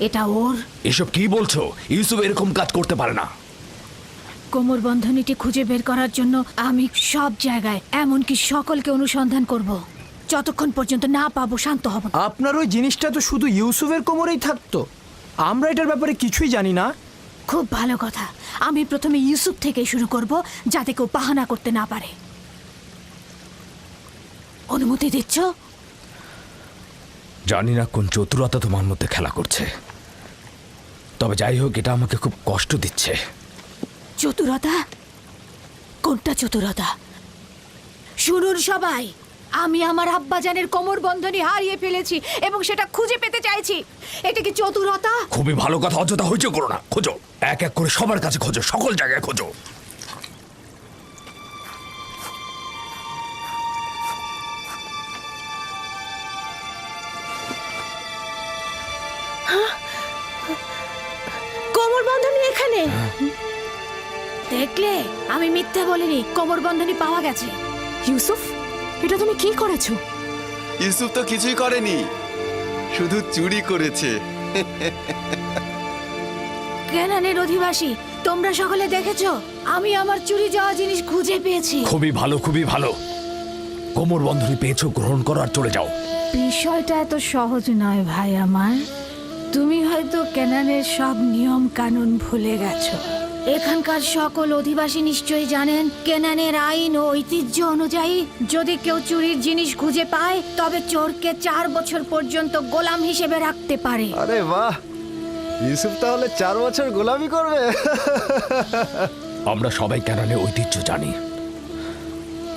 এটা ওর। এসব কি বলছো? ইউসুফ এরকম কাজ করতে পারে না। কোমর বন্ধনীটি খুঁজে বের করার জন্য আমি সব জায়গায়, এমনকি সকলকে অনুসন্ধান করব। যতক্ষণ পর্যন্ত না পাবো শান্ত হব না। আপনার ওই জিনিসটা তো শুধু ইউসুফের কোমরেই থাকতো, আমরা এটার ব্যাপারে কিছুই জানি না। খুব ভালো কথা। আমি প্রথমে ইউসুফ থেকে শুরু করব, যাতে কেউ বাহানা করতে না পারে। অনুমতি দিচ্ছ? জানি না কোন চতুরতা তোমার মধ্যে খেলা করছে, তবে যাই হোক, এটা আমাকে খুব কষ্ট দিচ্ছে। চতুরতা? কোনটা চতুরতা? শুনুন সবাই, আমি আমার আব্বাজানের কোমর বন্ধনী হারিয়ে ফেলেছি এবং সেটা খুঁজে পেতে চাইছি। এটা কি চতুরতা? খুবই ভালো কথা, অযথা হইচই করো না। খোঁজো, এক এক করে সবার কাছে খোঁজো, সকল জায়গায় খোঁজো। কোমর বন্ধনী এখানে। দেখলে, আমি মিথ্যে বলিনি, কোমর বন্ধনী পাওয়া গেছে। ইউসুফ, এটা তুমি কি করেছো? ইউসুফ তো কিছুই করেনি, শুধু চুরি করেছে। কেনানের অধিবাসী, তোমরা সকলে দেখেছো আমি আমার চুরি যাওয়া জিনিস খুঁজে পেয়েছি। খুবই ভালো, খুবই ভালো। কোমর বন্ধনী পেয়েছো, গ্রহণ করো আর চলে যাও। বিষয়টা এত সহজ নয় ভাই আমার। তুমি হয়তো কেনানের সব নিয়ম কানুন ভুলে গেছো। এখানকার সকল অধিবাসী নিশ্চয়ই জানেন কেনানের আইন ও ঐতিহ্য অনুযায়ী যদি কেউ চুরির জিনিস খুঁজে পায় তবে চোরকে 4 বছর পর্যন্ত গোলাম হিসেবে রাখতে পারে। আরে বাহ, ইউসুফ তাহলে 4 বছর গোলামি করবে। আমরা সবাই কেনানের ঐতিহ্য জানি,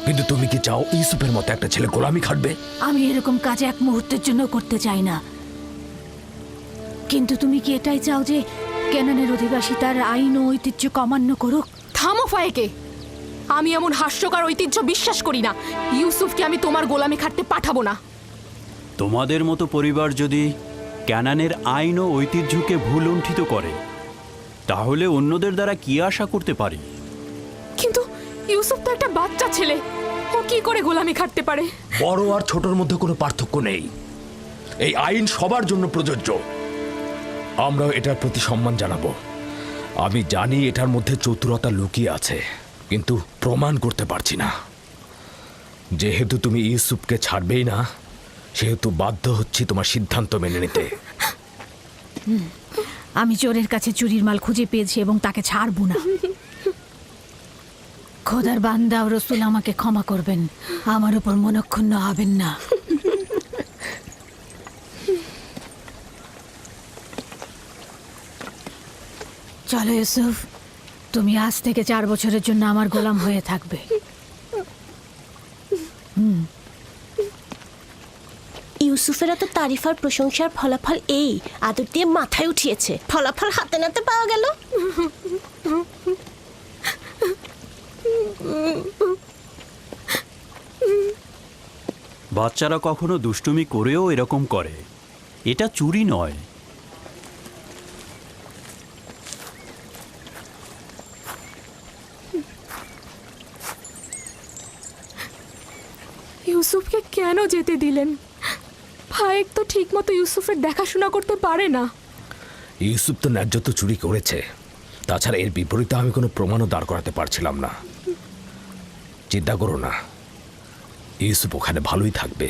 কিন্তু তুমি কি চাও ইউসুফের মতো একটা ছেলে গোলামি খাটবে? আমি এরকম কাজ এক মুহূর্তের জন্য করতে চাই না। কিন্তু তুমি কি এটাই চাও যে কেনানের অধিবাসী তার আইন ও ঐতিহ্য অমান্য করুক? থামো ফায়েকে, আমি এমন হাস্যকর ঐতিহ্য বিশ্বাস করি না। ইউসুফকে আমি তোমার গোলামি খাটতে পাঠাবো না। তোমাদের মতো পরিবার যদি ক্যানানের আইন ও ঐতিহ্যকে ভুল লুণ্ঠিত করে, তাহলে অন্যদের দ্বারা কি আশা করতে পারি? কিন্তু ইউসুফ তো একটা বাচ্চা ছেলে, ও কি করে গোলামি খাটতে পারে? বড় আর ছোটর মধ্যে কোনো পার্থক্য নেই। এই আইন সবার জন্য প্রযোজ্য। আমরাও এটার প্রতি সম্মান জানাবো। আমি জানি এটার মধ্যে চতুরতা লুকিয়ে আছে, কিন্তু প্রমাণ করতে পারছি না। যেহেতু তুমি ইউসুফকে ছাড়বেই না, সেহেতু বাধ্য হচ্ছি তোমার সিদ্ধান্ত মেনে নিতে। আমি চোরের কাছে চুরির মাল খুঁজে পেয়েছি এবং তাকে ছাড়বো না। খোদার বান্দা ও রসুল আমাকে ক্ষমা করবেন, আমার উপর মনক্ষুণ্ণ হবেন না। চলো ইউসুফ, তুমি আজ থেকে 4 বছরের জন্য আমার গোলাম হয়ে থাকবে। ইউসুফের এত তারিফ আর প্রশংসার ফলাফল এই আদর দিয়ে মাথায় উঠিয়েছে। ফলাফল হাতে নাতে পাওয়া গেল। বাচ্চারা কখনো দুষ্টুমি করেও এরকম করে, এটা চুরি নয়। ইউসুফকে কেন যেতে দিলেন? ফায়েক তো ঠিকমতো ইউসুফের দেখাশোনা করতে পারে না। ইউসুফ তো ন্যায্য তো চুরি করেছে, তাছাড়া এর বিপরীতে আমি কোনো প্রমাণও দাঁড় করাতে পারছিলাম না। চিন্তা করো না, ইউসুফ ওখানে ভালোই থাকবে।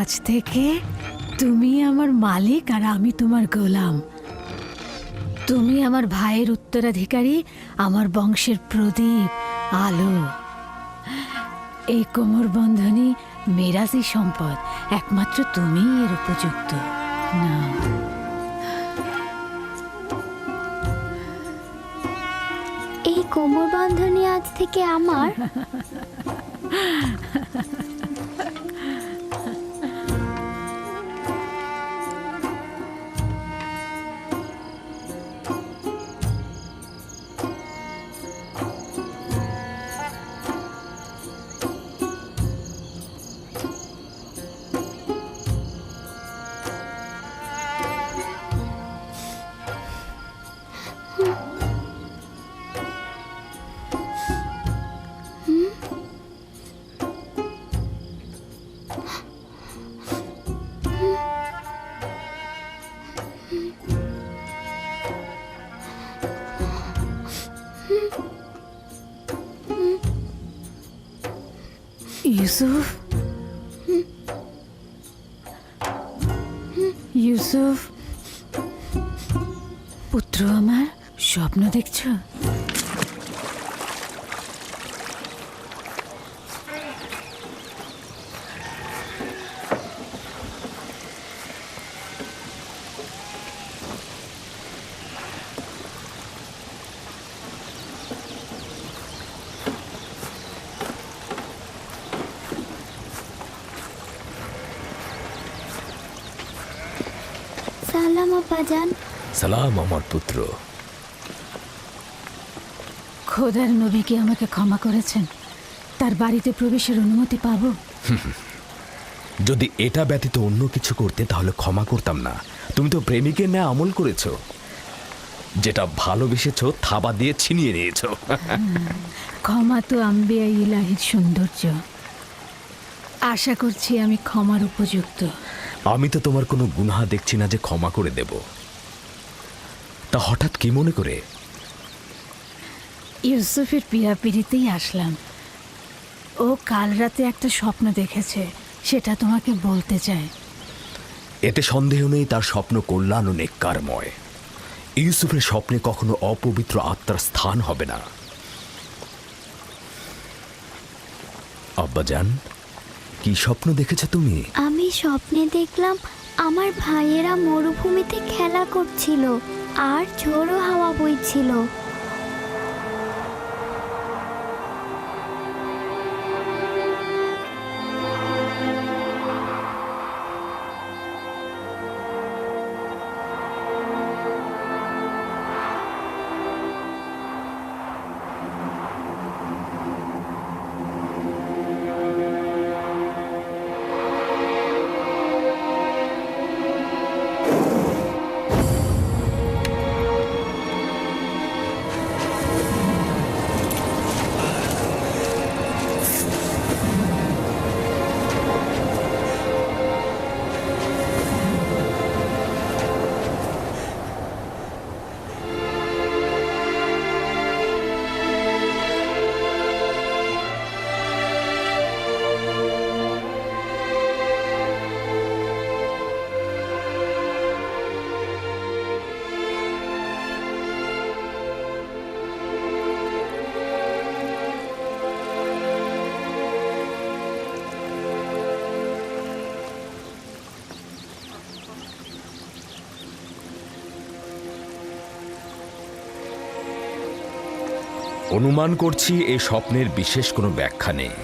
আজ থেকে তুমি আমার মালিক আর আমি তোমার গোলাম। তুমি আমার ভাইয়ের উত্তরাধিকারী, আমার বংশের প্রদীপ, আলো। এই কোমর বন্ধনী মেরাজি সম্পদ, একমাত্র তুমিই এর উপযুক্ত। না, এই কোমর বন্ধনী আজ থেকে আমার। ইউসুফ, ইউসুফ, পুত্র আমার, স্বপ্ন দেখছো? সালাম আব্বাজান। সালাম আমার পুত্র। খোদার নবী কি আমাকে ক্ষমা করেছেন? তার বাড়িতে প্রবেশের অনুমতি পাবো? যদি এটা ব্যতীত অন্য কিছু করতে তাহলে ক্ষমা করতাম না। তুমি তো প্রেমিকের ন্যায় আমল করেছ, যেটা ভালোবেসেছ থাবা দিয়ে ছিনিয়ে নিয়েছ। ক্ষমা তো আম্বিয়া ইলাহির সৌন্দর্য। আশা করছি আমি ক্ষমার উপযুক্ত। আমি তো তোমার কোনো গুনাহ দেখছি না যে ক্ষমা করে দেব। তা হঠাৎ কি মনে করে? ইউসুফের পিড়াপিড়িতেই আসলাম। ও কাল রাতে একটা স্বপ্ন দেখেছে, সেটা তোমাকে বলতে চাই। এতে সন্দেহ নেই তার স্বপ্ন কল্যাণ ও নেককারময়। ইউসুফের স্বপ্নে কখনো অপবিত্র আত্মার স্থান হবে না। আব্বাজান, কি স্বপ্ন দেখেছো তুমি? আমি স্বপ্নে দেখলাম আমার ভাইয়েরা মরুভূমিতে খেলা করছিল আর ঝোড়ো হাওয়া বইছিল। অনুমান করছি এই স্বপ্নের বিশেষ কোনো ব্যাখ্যা নেই।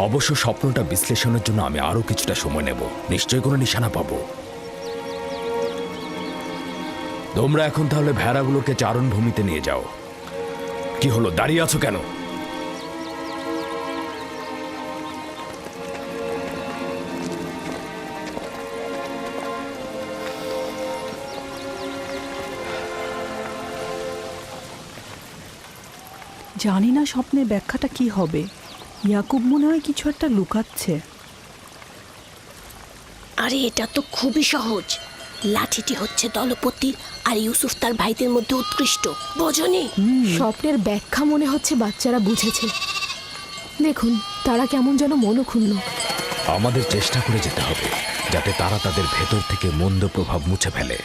অবশ্য স্বপ্নটা বিশ্লেষণের জন্য আমি আরো কিছুটা সময় নেব। নিশ্চয়ই কোনো নিশানা পাবো। তোমরা এখন তাহলে ভেড়াগুলোকে চারণভূমিতে নিয়ে যাও। কি হলো, দাঁড়িয়ে আছো কেন? জানি না স্বপ্নের ব্যাখ্যাটা কি হবে। ইয়াকুব মনে হয় কিছু একটা লুকাচ্ছে। আরে এটা তো খুবই সহজ। লাঠিটি হচ্ছে দলপতির আর ইউসুফ তার ভাইদের মধ্যে উৎকৃষ্ট, বোঝনি? স্বপ্নের ব্যাখ্যা মনে হচ্ছে বাচ্চারা বুঝেছে। দেখুন তারা কেমন যেন মনক্ষুণ্ণ। আমাদের চেষ্টা করে যেতে হবে যাতে তারা তাদের ভেতর থেকে মন্দ প্রভাব মুছে ফেলে।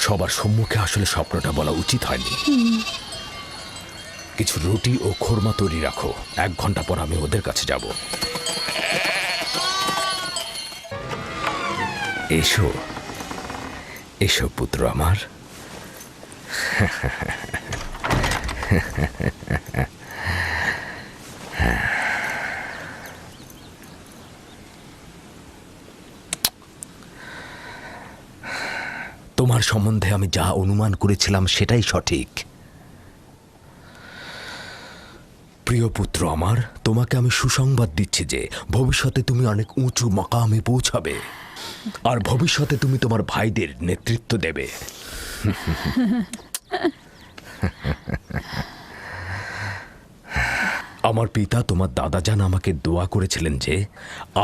সবার সম্মুখে আসলে স্বপ্নটা বলা উচিত হয়নি। কিছু রুটি ও খোরমা তৈরি রাখো, 1 ঘন্টা পর আমি ওদের কাছে যাব। এসো এসো পুত্র আমার। তোমার সম্বন্ধে আমি যা অনুমান করেছিলাম সেটাই সঠিক। প্রিয় পুত্র আমার, তোমাকে আমি সুসংবাদ দিচ্ছি যে ভবিষ্যতে তুমি অনেক উঁচু মাকামে পৌঁছাবে, আর ভবিষ্যতে তুমি তোমার ভাইদের নেতৃত্ব দেবে। আমার পিতা তোমার দাদাজান আমাকে দোয়া করেছিলেন যে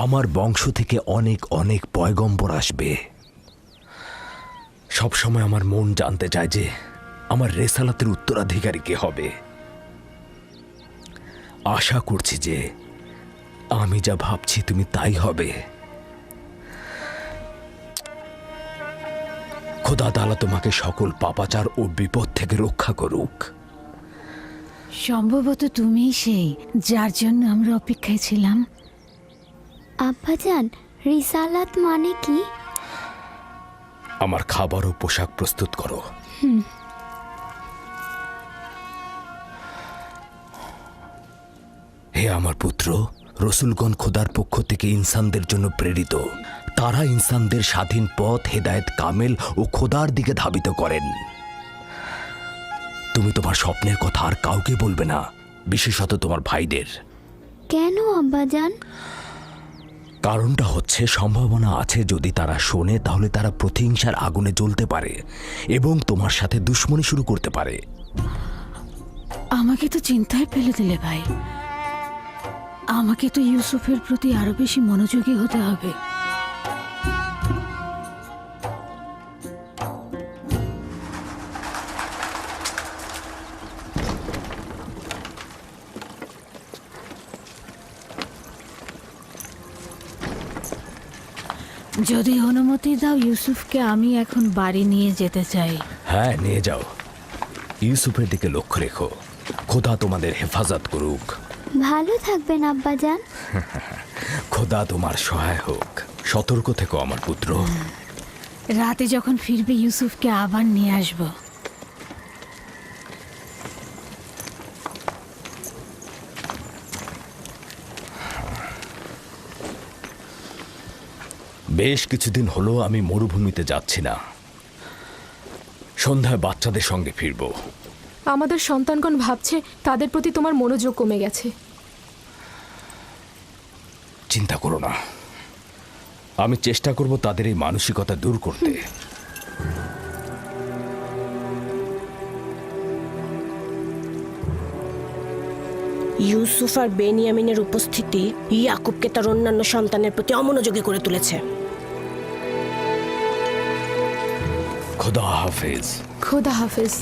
আমার বংশ থেকে অনেক অনেক পয়গম্বর আসবে। সবসময় আমার মন জানতে চায় যে আমার রেসালাতের উত্তরাধিকারী কে হবে। আশা করছি যে আমি যা ভাবছি তুমি তাই হবে। খোদা তাআলা তোমাকে সকল পাপাচার ও বিপদ থেকে রক্ষা করুক। সম্ভবত তুমিই সেই যার জন্য আমরা অপেক্ষায় ছিলাম। আব্বাজান, রিসালাত মানে কি? আমার খাবার ও পোশাক প্রস্তুত করো। হে আমার পুত্র, রসুলগণ খোদার পক্ষ থেকে ইনসানদের জন্য প্রেরিত। তারা ইনসানদের স্বাধীন পথ, হেদায়েত কামেল ও খোদার দিকে ধাবিত করেন। তুমি তোমার স্বপ্নের কথা আর কাউকে বলবে না, বিশেষত তোমার ভাইদের। কেন আব্বাজান? কারণটা হচ্ছে সম্ভাবনা আছে যদি তারা শোনে তাহলে তারা প্রতিহিংসার আগুনে জ্বলতে পারে এবং তোমার সাথে দুশ্মনী শুরু করতে পারে। আমাকে তো চিন্তায় ফেলে দিলে ভাই। আমাকে তো ইউসুফের প্রতি আরো বেশি মনোযোগী হতে হবে। যদি অনুমতি দাও ইউসুফকে আমি এখন বাড়ি নিয়ে যেতে চাই। হ্যাঁ, নিয়ে যাও। ইউসুফের দিকে লক্ষ্য রেখো। খোদা তোমাদের হেফাজত করুক। ভালো থাকবেন আব্বাজান। খোদা তোমার সহায় হোক। সতর্ক থেকো আমার পুত্র। রাতে যখন ফিরবে ইউসুফকে আবার নিয়ে আসবো। বেশ কিছুদিন হলো আমি মরুভূমিতে যাচ্ছি না। সন্ধ্যায় বাচ্চাদের সঙ্গে ফিরব। আমাদের সন্তানগণ ভাবছে তাদের প্রতি তোমার মনোযোগ কমে গেছে। চিন্তা করো না, আমি চেষ্টা করব তাদের এই মানসিকতা দূর করতে। ইউসুফ আর বেনিয়ামিনের উপস্থিতি ইয়াকুবকে তার অন্যান্য সন্তানের প্রতি অমনোযোগী করে তুলেছে। খোদা হাফেজ। খোদা হাফেজ।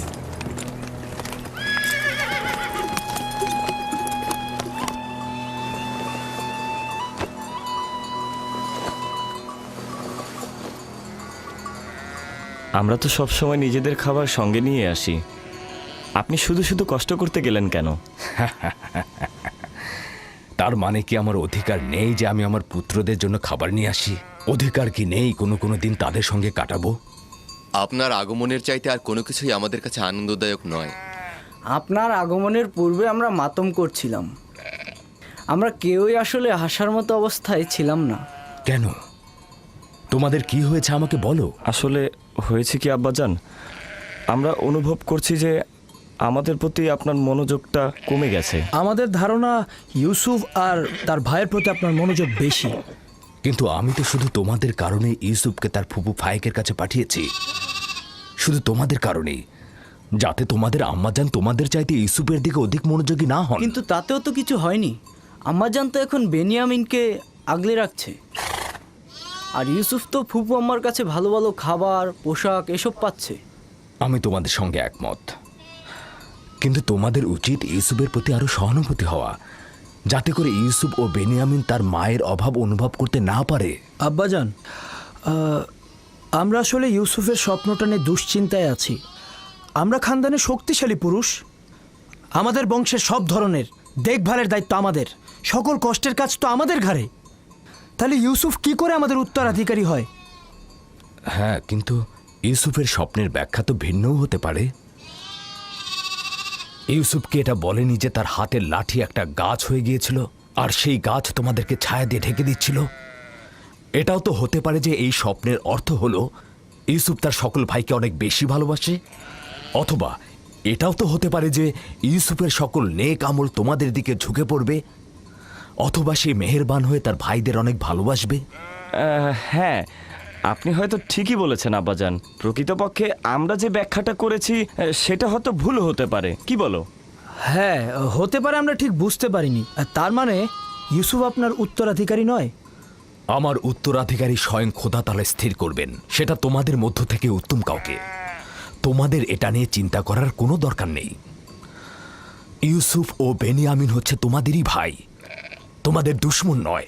আমরা তো সব সময় নিজেদের খাবার সঙ্গে নিয়ে আসি, আপনি শুধু শুধু কষ্ট করতে গেলেন কেন? তার মানে কি আমার অধিকার নেই যে আমি আমার পুত্রদের জন্য খাবার নিয়ে আসি? অধিকার কি নেই কোনো দিন তাদের সঙ্গে কাটাবো? আপনার আগমনের চাইতে আর কোনো কিছুই আমাদের কাছে আনন্দদায়ক নয়। আপনার আগমনের পূর্বে আমরা মাতম করছিলাম। আমরা কেউই আসলে হাসার মতো অবস্থায় ছিলাম না। কেন? তোমাদের কি হয়েছে আমাকে বলো। আসলে হয়েছে কি আব্বাজান, আমরা অনুভব করছি যে আমাদের প্রতি আপনার মনোযোগটা কমে গেছে। আমাদের ধারণা ইউসুফ আর তার ভাইয়ের প্রতি আপনার মনোযোগ বেশি। কিন্তু আমি তো শুধু তোমাদের কারণে ইউসুফকে তার ফুপু ফায়েকের কাছে পাঠিয়েছি। শুধু তোমাদের কারণেই, যাতে তোমাদের আম্মাজান তোমাদের চাইতে ইউসুফের দিকে অধিক মনোযোগী না হন। কিন্তু তাতেও তো কিছু হয়নি। আম্মাজান তো এখন বেনিয়ামিনকে আগলে রাখছে, আর ইউসুফ তো ফুপু আম্মার কাছে ভালো ভালো খাবার, পোশাক এসব পাচ্ছে। আমি তোমাদের সঙ্গে একমত, কিন্তু তোমাদের উচিত ইউসুফের প্রতি আরো সহানুভূতি হওয়া। যাতে করে ইউসুফ ও বেনিয়ামিন তার মায়ের অভাব অনুভব করতে না পারে? আব্বাজান, আমরা আসলে ইউসুফের স্বপ্নটা নিয়ে দুশ্চিন্তায় আছি। আমরা খানদানের শক্তিশালী পুরুষ, আমাদের বংশের সব ধরনের দেখভালের দায়িত্ব আমাদের, সকল কষ্টের কাজ তো আমাদের ঘাড়ে। তাহলে ইউসুফ কি করে আমাদের উত্তরাধিকারী হয়? হ্যাঁ, কিন্তু ইউসুফের স্বপ্নের ব্যাখ্যা তো ভিন্নও হতে পারে। ইউসুফকে এটা বলেনি যে তার হাতের লাঠি একটা গাছ হয়ে গিয়েছিল আর সেই গাছ তোমাদেরকে ছায়া দিয়ে ঢেকে দিচ্ছিল? এটাও তো হতে পারে যে এই স্বপ্নের অর্থ হলো ইউসুফ তার সকল ভাইকে অনেক বেশি ভালোবাসে। অথবা এটাও তো হতে পারে যে ইউসুফের সকল নেক আমল তোমাদের দিকে ঝুঁকে পড়বে, অথবা সে মেহেরবান হয়ে তার ভাইদের অনেক ভালোবাসবে। হ্যাঁ, আপনি হয়তো ঠিকই বলেছেন আব্বাজান। প্রকৃতপক্ষে আমরা যে ব্যাখ্যাটা করেছি সেটা হয়তো ভুল হতে পারে, কি বলো? হ্যাঁ, হতে পারে, আমরা ঠিক বুঝতে পারিনি। তার মানে ইউসুফ আপনার উত্তরাধিকারী নয়? আমার উত্তরাধিকারী স্বয়ং খোদা তাআলা স্থির করবেন, সেটা তোমাদের মধ্য থেকে উত্তম কাউকে। তোমাদের এটা নিয়ে চিন্তা করার কোনো দরকার নেই। ইউসুফ ও বেনিয়ামিন হচ্ছে তোমাদেরই ভাই, তোমাদের দুশমন নয়।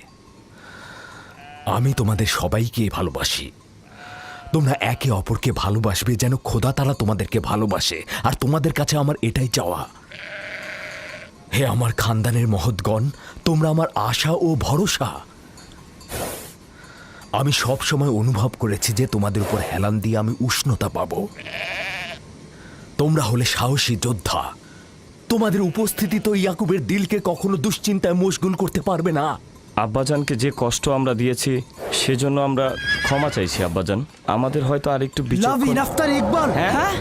আমি তোমাদের সবাইকে ভালোবাসি। তোমরা একে অপরকে ভালোবাসবে যেন খোদা তাআলা তোমাদেরকে ভালোবাসে, আর তোমাদের কাছে আমার এটাই চাওয়া। হে আমার খানদানের মহৎগণ, তোমরা আমার আশা ও ভরসা। আমি সব সময় অনুভব করেছি যে তোমাদের উপর হেলান দিয়ে আমি উষ্ণতা পাব। তোমরা হলে সাহসী যোদ্ধা। তোমাদের উপস্থিতি তো ইয়াকুবের দিলকে কখনো দুশ্চিন্তায় মশগুল করতে পারবে না। আব্বাজানকে যে কষ্ট আমরা দিয়েছি সেজন্য আমরা ক্ষমা চাইছি আব্বাজান। আমাদের হয়তো আর একটু লাভিন, আফতার, ইকবাল, হ্যাঁ,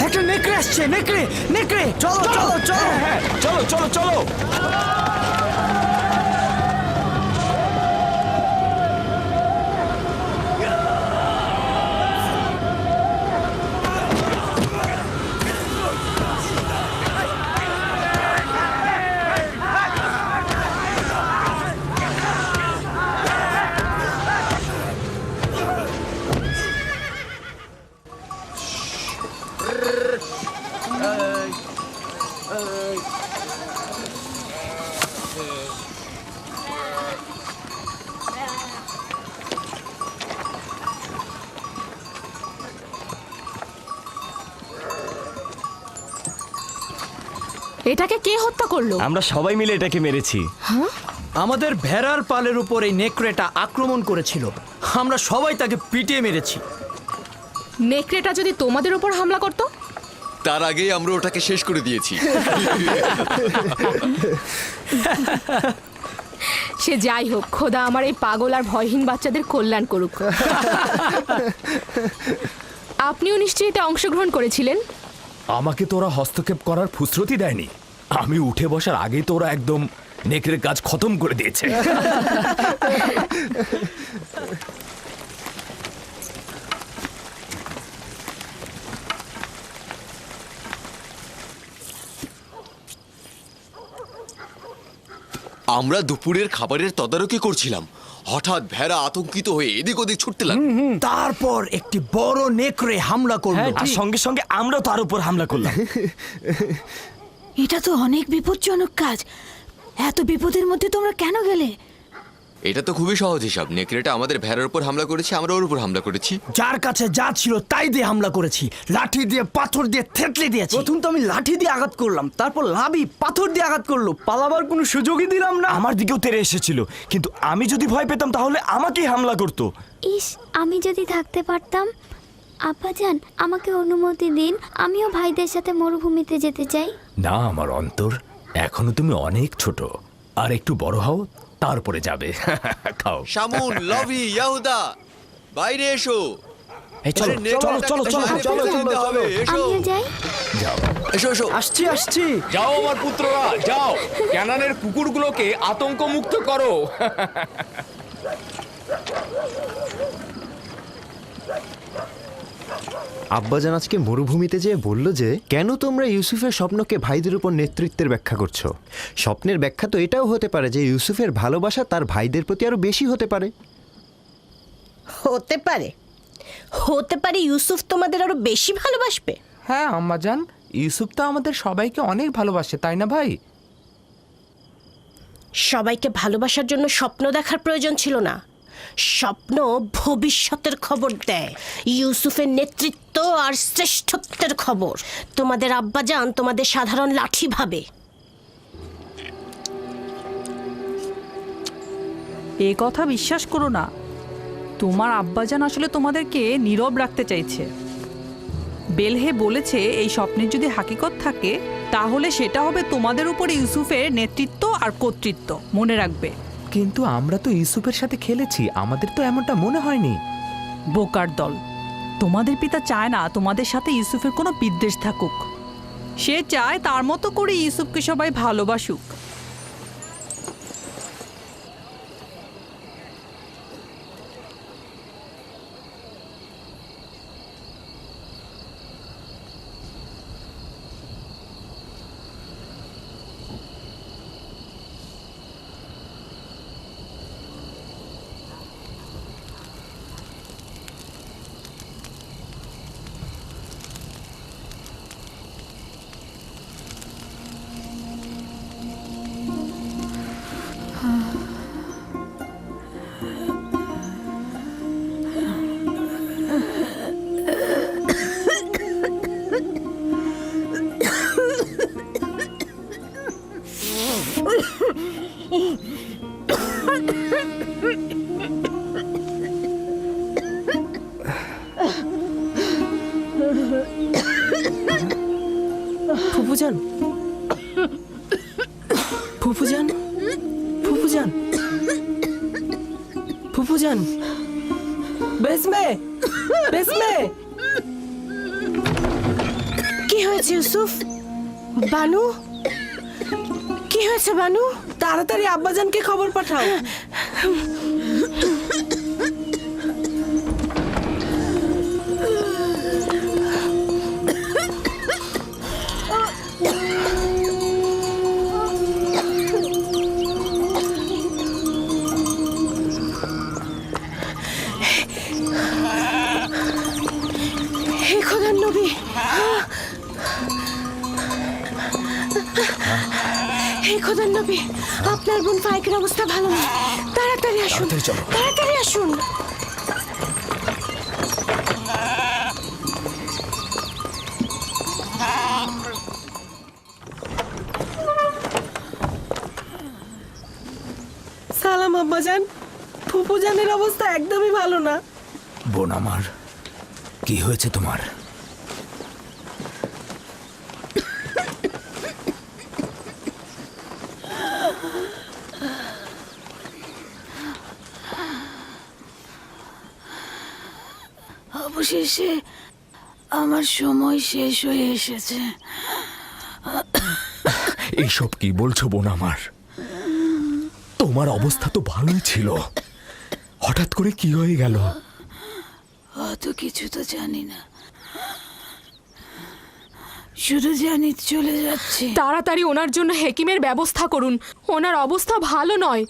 একটা নেকড়ে আসছে। নেকড়ে, নেকড়ে, চলো চলো চলো, হ্যাঁ, চলো চলো চলো। এটাকে কে হত্যা করলো? আমরা সবাই মিলে এটাকে মেরেছি। আমাদের ভেড়ার পালের উপর এই নেকড়েটা আক্রমণ করেছিল, আমরা সবাই তাকে পিটিয়ে মেরেছি। নেকড়েটা যদি তোমাদের উপর হামলা করত? তার আগেই আমরা ওটাকে শেষ করে দিয়েছি। সে যাই হোক, খোদা আমার এই পাগল আর ভয়হীন বাচ্চাদের কল্যাণ করুক। আপনিও নিশ্চয়ই এতে অংশগ্রহণ করেছিলেন? আমাকে তোরা হস্তক্ষেপ করার ফুসরতি দেয়নি। আমি উঠে বসার আগেই তোরা একদম নেকড়ের কাজ খতম করে দিয়েছে। আমরা দুপুরের খাবারের তদারকি করছিলাম, হঠাৎ ভেড়া আতঙ্কিত হয়ে এদিক ওদিক ছুটতে লাগলো। তারপর একটি বড় নেকড়ে হামলা করলো, আর সঙ্গে সঙ্গে আমরা তার উপর হামলা করলাম। এটা তো অনেক বিপজ্জনক কাজ। এত বিপদের মধ্যে তোমরা কেন গেলে? এটা তো খুবই সহজ হিসাব। নেকড়েটা আমাদের ভেড়ার উপর হামলা করেছে, আমরা ওর উপর হামলা করেছি। যার কাছে যা ছিল তাই দিয়ে হামলা করেছি, লাঠি দিয়ে, পাথর দিয়ে থেতলে দিয়েছি। প্রথম তো আমি লাঠি দিয়ে আঘাত করলাম, তারপর লাভি পাথর দিয়ে আঘাত করলো, পালাবার কোনো সুযোগই দিলাম না। আমার দিকেও তেড়ে এসেছিল, কিন্তু আমি যদি ভয় পেতাম তাহলে আমাকেই হামলা করতো। ইস, আমি যদি থাকতে পারতাম। আব্বাজান, আমাকে অনুমতি দিন, আমিও ভাইদের সাথে মরুভূমিতে যেতে চাই। না আমার অন্তর, এখনো তুমি অনেক ছোট, আর একটু বড় হও তারপরে যাবে। খাও। শামুন, লভি, ইয়াহুদা, বাইরে এসো। চলো চলো চলো চলো চলো চলো, আমিও যাই। যাও, এসো এসো। আসছি আসছি। যাও আমার পুত্ররা, যাও, ক্যানানের কুকুরগুলোকে আতঙ্ক মুক্ত করো। আব্বাজান আজকে মরুভূমিতে যেয়ে বলল যে কেন তোমরা ইউসুফের স্বপ্নকে ভাইদের উপর নেতৃত্বের ব্যাখ্যা করছো। স্বপ্নের ব্যাখ্যা তো এটাও হতে পারে যে ইউসুফের ভালোবাসা তার ভাইদের প্রতি আরো বেশি হতে পারে। হতে পারে, হতে পারে ইউসুফ তোমাদের আরো বেশি ভালোবাসবে। হ্যাঁ আম্মাজান, ইউসুফ তো আমাদের সবাইকে অনেক ভালোবাসে, তাই না ভাই? সবাইকে ভালোবাসার জন্য স্বপ্ন দেখার প্রয়োজন ছিল না। স্বপ্ন ভবিষ্যতের খবর দেয়, ইউসুফের নেতৃত্ব আর শ্রেষ্ঠত্বের খবর। তোমাদের আব্বাজান তোমাদের সাধারণ লাঠি ভাবে। এ কথা বিশ্বাস করো না। তোমার আব্বাজান আসলে তোমাদেরকে নীরব রাখতে চাইছে। বেলহে বলেছে এই স্বপ্নের যদি হাকিকত থাকে তাহলে সেটা হবে তোমাদের উপরে ইউসুফের নেতৃত্ব আর কর্তৃত্ব। মনে রাখবে। কিন্তু আমরা তো ইউসুফের সাথে খেলেছি, আমাদের তো এমনটা মনে হয়নি। বোকার দল, তোমাদের পিতা চায় না তোমাদের সাথে ইউসুফের কোনো বিদ্বেষ থাকুক। সে চায় তার মতো করে ইউসুফকে সবাই ভালোবাসুক। ফুফুজান, ফুফুজান, ফুফুজান, ফুফুজান, বেসমে, বেসমে। কি হয়েছে ইউসুফ? বানু, কি হয়েছে বানু? তাড়াতাড়ি আব্বাজানকে খবর পাঠাও। হে খোদার নবী, হে খোদার নবী, আপনার বোন ফাইকের অবস্থা ভালো না। তাড়াতাড়ি আসুন, তাড়াতাড়ি আসুন। সালাম আব্বাজান, ফুফুজানের অবস্থা একদমই ভালো না। বোন আমার, কি হয়েছে তোমার? অবশেষে আমার সময় শেষ হয়ে এসেছে। এইসব কি বলছো বোন আমার? তোমার অবস্থা তো ভালোই ছিল, হঠাৎ করে কি হয়ে গেল? অত কিছু তো জানি না, শুধু জানি চলে যাচ্ছে। তাড়াতাড়ি ওনার জন্য হেকিমের ব্যবস্থা করুন, ওনার অবস্থা ভালো নয়।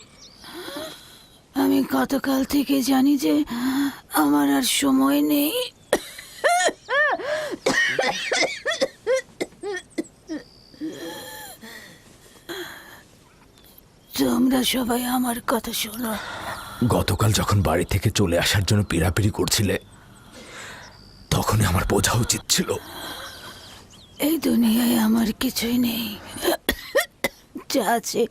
আমি গতকাল থেকে জানি যে আমার আর সময় নেই। তোমরা সবাই আমার কথা শোনো। গতকাল যখন বাড়ি থেকে চলে আসার জন্য পিড়াপিড়ি করছিলে তখনই আমার বোঝা উচিত ছিল। এই দুনিয়ায় আমার কিছুই নেই, যা আছে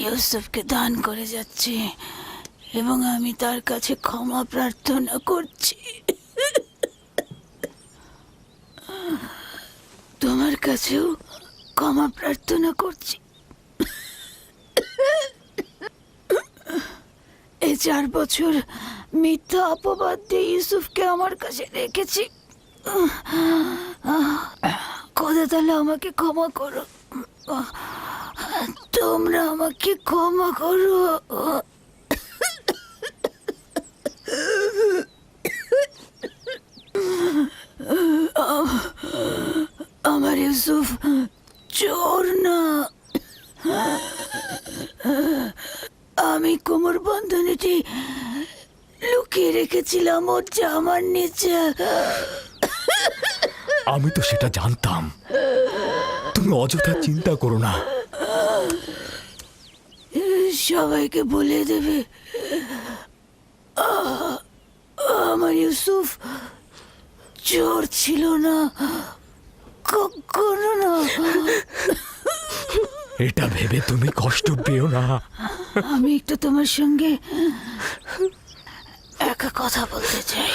ইউসুফকে দান করে যাচ্ছি এবং আমি তার কাছে ক্ষমা প্রার্থনা করছি। তোমার কাছেও ক্ষমা প্রার্থনা করছি। এই 4 বছর মিথ্যা অপবাদ দিয়ে ইউসুফকে আমার কাছে রেখেছি। খোদা তাহলে আমাকে ক্ষমা করো, তোমরা আমাকে ক্ষমা করো। আমার ইউসুফ চোর না, আমি কোমর বন্ধনীটি লুকিয়ে রেখেছিলাম ওর জামার নিচে। আমি তো সেটা জানতাম, তুমি অযথা চিন্তা করো না। সবাইকে বলে দেবে আমার ইউসুফ চোর ছিল না, কখনো না। এটা ভেবে তুমি কষ্ট পেও না। আমি একটু তোমার সঙ্গে একা কথা বলতে চাই।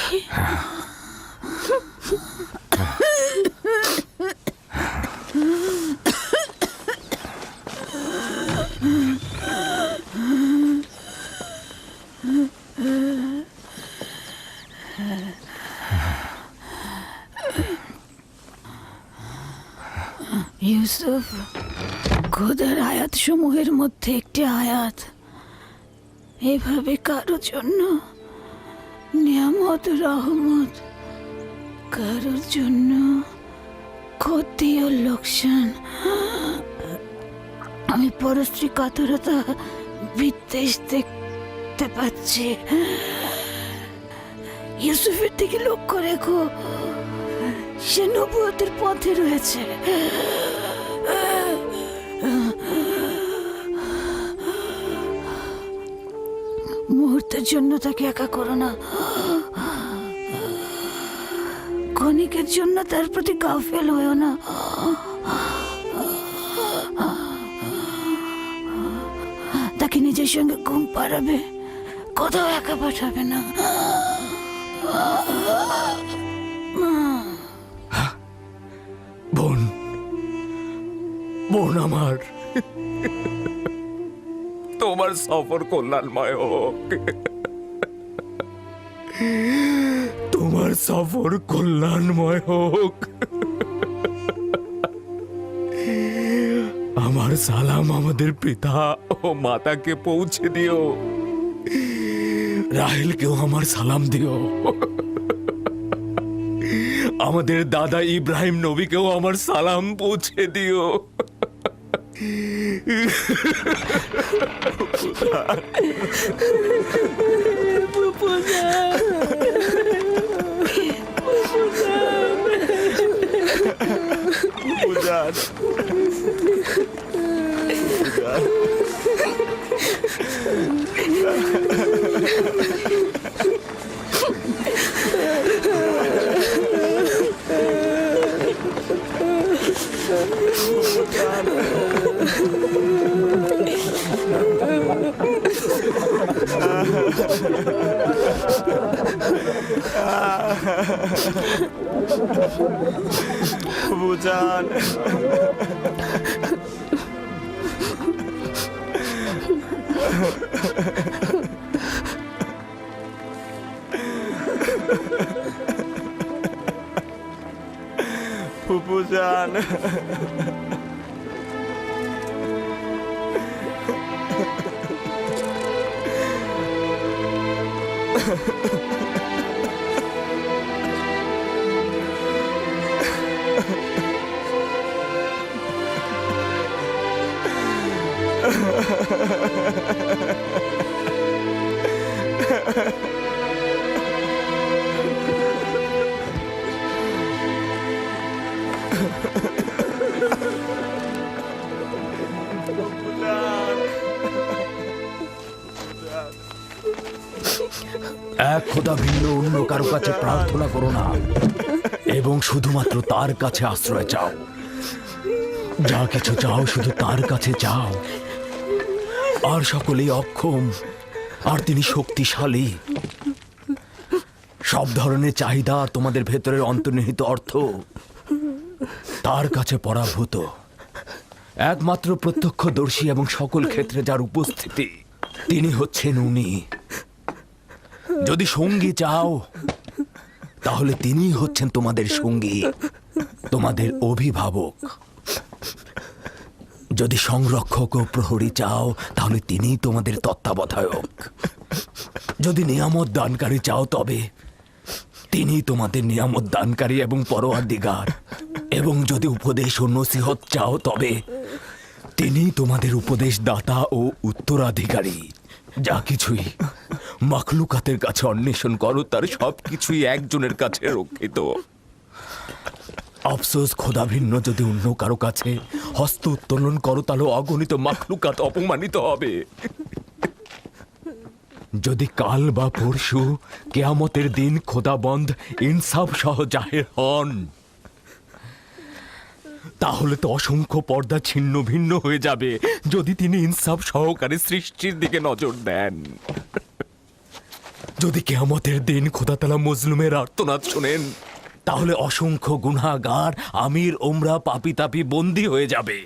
ইউসুফ, খোদার আয়াত সমূহের মধ্যে একটি আয়াত, এভাবে কারোর জন্য নিয়ামত রহমত, কারোর জন্য ক্ষতি ও লোকসান। আমি পরশ্রী কাতরতা বিদ্বেষ দেখতে পাচ্ছি। ইউসুফের দিকে লক্ষ্য রেখো, সে নবুয়তের পথে রয়েছে। মুহূর্তের জন্য তাকে একা করো না, ক্ষণিকের জন্য তার প্রতি গাফেল হয়েও না। তাকে নিজের সঙ্গে ঘুম পাড়াবে, কোথাও একা পাঠাবে না। বোন, বোন আমার, তোমার সফর কল্যাণময় হোক। তোমার সফর কল্যাণময় হোক। আমার সালাম আমাদের পিতা ও মাতাকে পৌঁছে দিও। রাহেলকেও আমার সালাম দিও। আমাদের দাদা ইব্রাহিম নবীকেও আমার সালাম পৌঁছে দিও। বুঝান, ফুপুজান, এক খোদা ভিন্ন অন্য কারো কাছে প্রার্থনা করো না এবং শুধুমাত্র তার কাছে আশ্রয় চাও। যা কিছু চাও শুধু তার কাছে চাও। আর সকলেই অক্ষম, আর তিনি শক্তিশালী। সব ধরনের চাহিদা আর তোমাদের ভেতরের অন্তর্নিহিত অর্থ তার কাছে পরাভূত। একমাত্র প্রত্যক্ষদর্শী এবং সকল ক্ষেত্রে যার উপস্থিতি, তিনি হচ্ছেন উনি। যদি সঙ্গী চাও তাহলে তিনিই হচ্ছেন তোমাদের সঙ্গী, তোমাদের অভিভাবক। যদি সংরক্ষক ও প্রহরী চাও তাহলে তিনিই তোমাদের তত্ত্বাবধায়ক। যদি নিয়ামত দানকারী চাও তবে তিনি তোমাদের নিয়ামত দানকারী এবং পরওয়ারদিগার। এবং যদি উপদেশ ও নসিহত চাও তবে তিনি তোমাদের উপদেশ দাতা ও উত্তরাধিকারী। যা কিছুই মাখলুকাতের কাছে অন্বেষণ করো তার সবকিছুই একজনের কাছে রক্ষিত। আফসোস, খোদা ভিন্ন যদি অন্য কারো কাছে হস্ত উত্তোলন করো তাহলে অগণিত মাখলুকাত অপমানিত হবে। যদি কাল বা পরশু কেয়ামতের দিন খোদাবন্ধ ইনসাফ সহ জাহির হন, তাহলে তো অসংখ্য পর্দা ছিন্ন ভিন্ন হয়ে যাবে যদি তিনি ইনসাফ সহকারে সৃষ্টির দিকে নজর দেন। যদি কেয়ামতের দিন খোদাতালা মজলুমের আর্তনাদ শোনেন, তাহলে অসংখ্য গুনাহগার আমির ওমরা পাপি তাপি বন্দী হয়ে যাবে।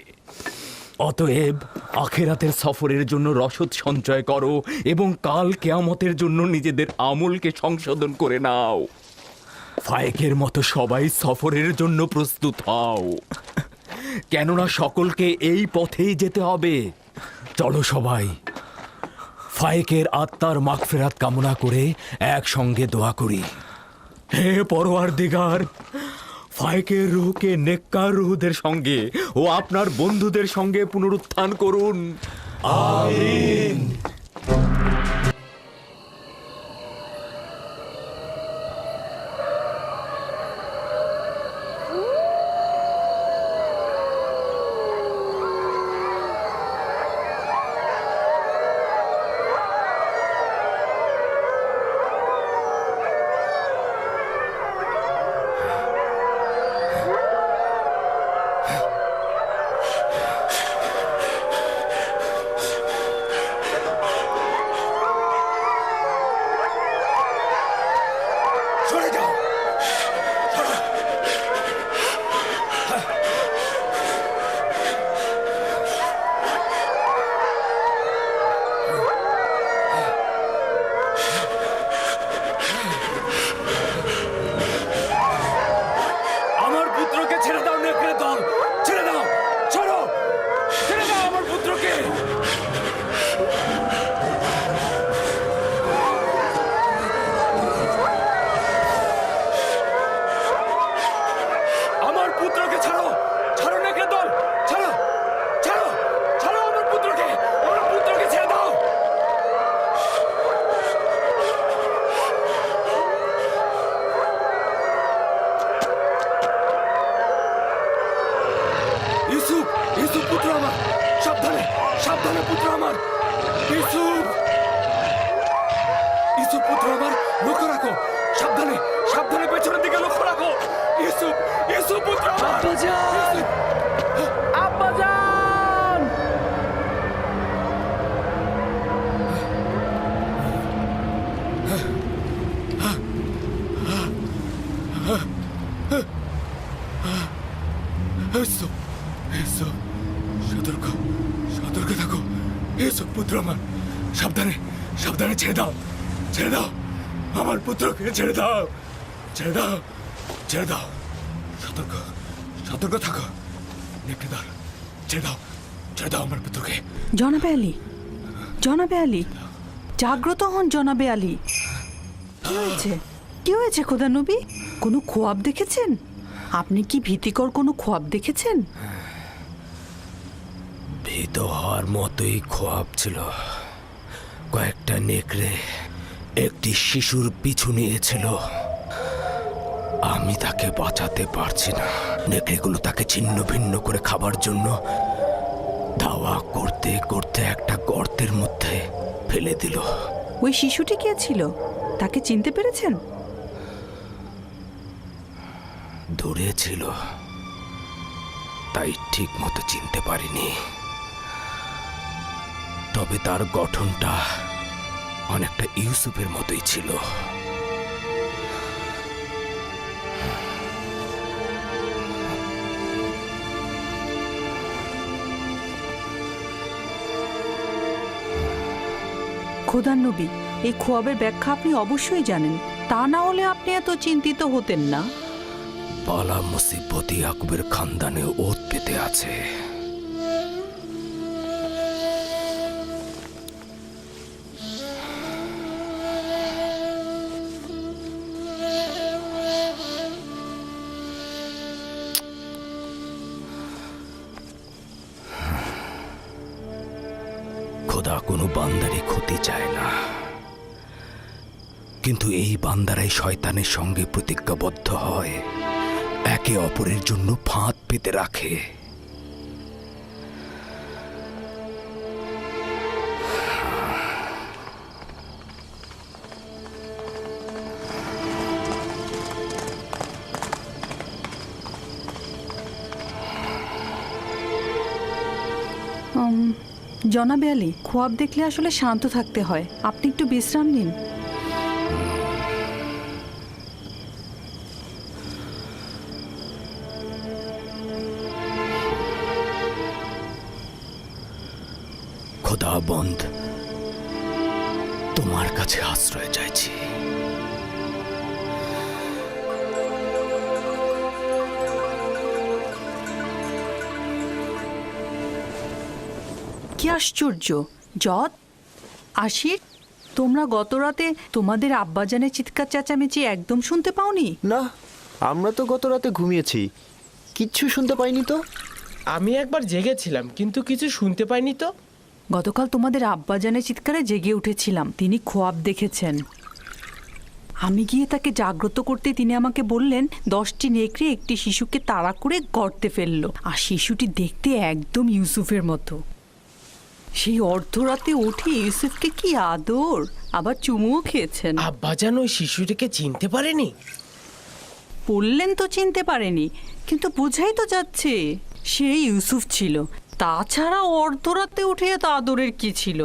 অতএব আখেরাতের সফরের জন্য রসদ সঞ্চয় করো এবং কাল কেয়ামতের জন্য নিজেদের আমলকে সংশোধন করে নাও। ফায়েকের মতো সবাই সফরের জন্য প্রস্তুত হও, কেননা সকলকে এই পথেই যেতে হবে। চলো সবাই ফায়েকের আত্মার মাগফিরাত কামনা করে একসঙ্গে দোয়া করি। হে পরওয়ারদিগার, ফায়েকের রূহকে নেককার রূহদের সঙ্গে ও আপনার বন্ধুদের সঙ্গে পুনরুত্থান করুন। আমিন। সতর্ক সতর্ক থাকো। ইউসুফ পুত্র আমার, সাবধানে সাবধানে ছেড়ে দাও, ছেড়ে দাও আমার পুত্রকে, ছেড়ে দাও, ছেড়ে দাও, ছেড়ে দাও। সতর্ক সতর্ক থাকো নেকড়েদার, ছেড়ে দাও, ছেড়ে দাও আমার পুত্রকে। জনাবে আলী, জনাবে আলী, জাগ্রত হন জনাবে আলী। কি হয়েছে, কি হয়েছে খোদা নবী? কোনো খোয়াব দেখেছেন? আপনি কি ভীতিকর কোনো খোয়াব দেখেছেন? ভীত হওয়ার মতোই খোয়াব ছিল। কয়েকটা নেকড়ে একটি শিশুর পিছু নিয়েছিল। আমি তাকে বাঁচাতে পারছি না। নেকড়েগুলো তাকে ছিন্ন ভিন্ন করে খাবার জন্য ধাওয়া করতে করতে একটা গর্তের মধ্যে ফেলে দিল। ওই শিশুটি কে ছিল? তাকে চিনতে পেরেছেন? দূরে ছিল, তাই ঠিক মতো চিনতে পারিনি। তবে তার গঠনটা অনেকটা ইউসুফের মতোই ছিল। খোদার নবী, এই খোয়াবের ব্যাখ্যা আপনি অবশ্যই জানেন, তা না হলে আপনি এত চিন্তিত হতেন না। পালা মুসিবত ইয়াকুবের খানদানে ওত পেতে আছে। খোদা কোনো বান্দারই ক্ষতি চায় না, কিন্তু এই বান্দারাই শয়তানের সঙ্গে প্রতিজ্ঞাবদ্ধ হয়, একে অপরের জন্য ফাঁদ পেতে রাখে। জনাবে আলী, খোয়াব দেখলে আসলে শান্ত থাকতে হয়। আপনি একটু বিশ্রাম নিন। খোদাবন্দ, তোমার কাছে আশ্রয় চাইছি। কি আশ্চর্য! যত আশির, তোমরা গত রাতে তোমাদের আব্বাজানের চিৎকার চেঁচামেচি একদম শুনতে পাওনি? না, আমরা তো গত রাতে ঘুমিয়েছি, কিচ্ছু শুনতে পাইনি তো। আমি একবার জেগেছিলাম কিন্তু কিছু শুনতে পাইনি তো। গতকাল তোমাদের আব্বাজানের চিৎকারে জেগে উঠেছিলাম। তিনি খোয়াব দেখেছেন। আমি গিয়ে তাকে জাগ্রত করতে তিনি আমাকে বললেন 10টি নেকড়ে একটি শিশুকে তাড়া করে গর্তে ফেললো, আর শিশুটি দেখতে একদম ইউসুফের মতো। সেই অর্ধরাতে উঠে ইউসুফকে কি আদর, আবার চুমুও খেয়েছেন। আব্বাজান ওই শিশুটিকে চিনতে পারেনি? বললেন তো চিনতে পারেনি, কিন্তু বোঝাই তো যাচ্ছে সেই ইউসুফ ছিল। তাছাড়া অর্ধরাতে উঠে এত আদরের কি ছিল?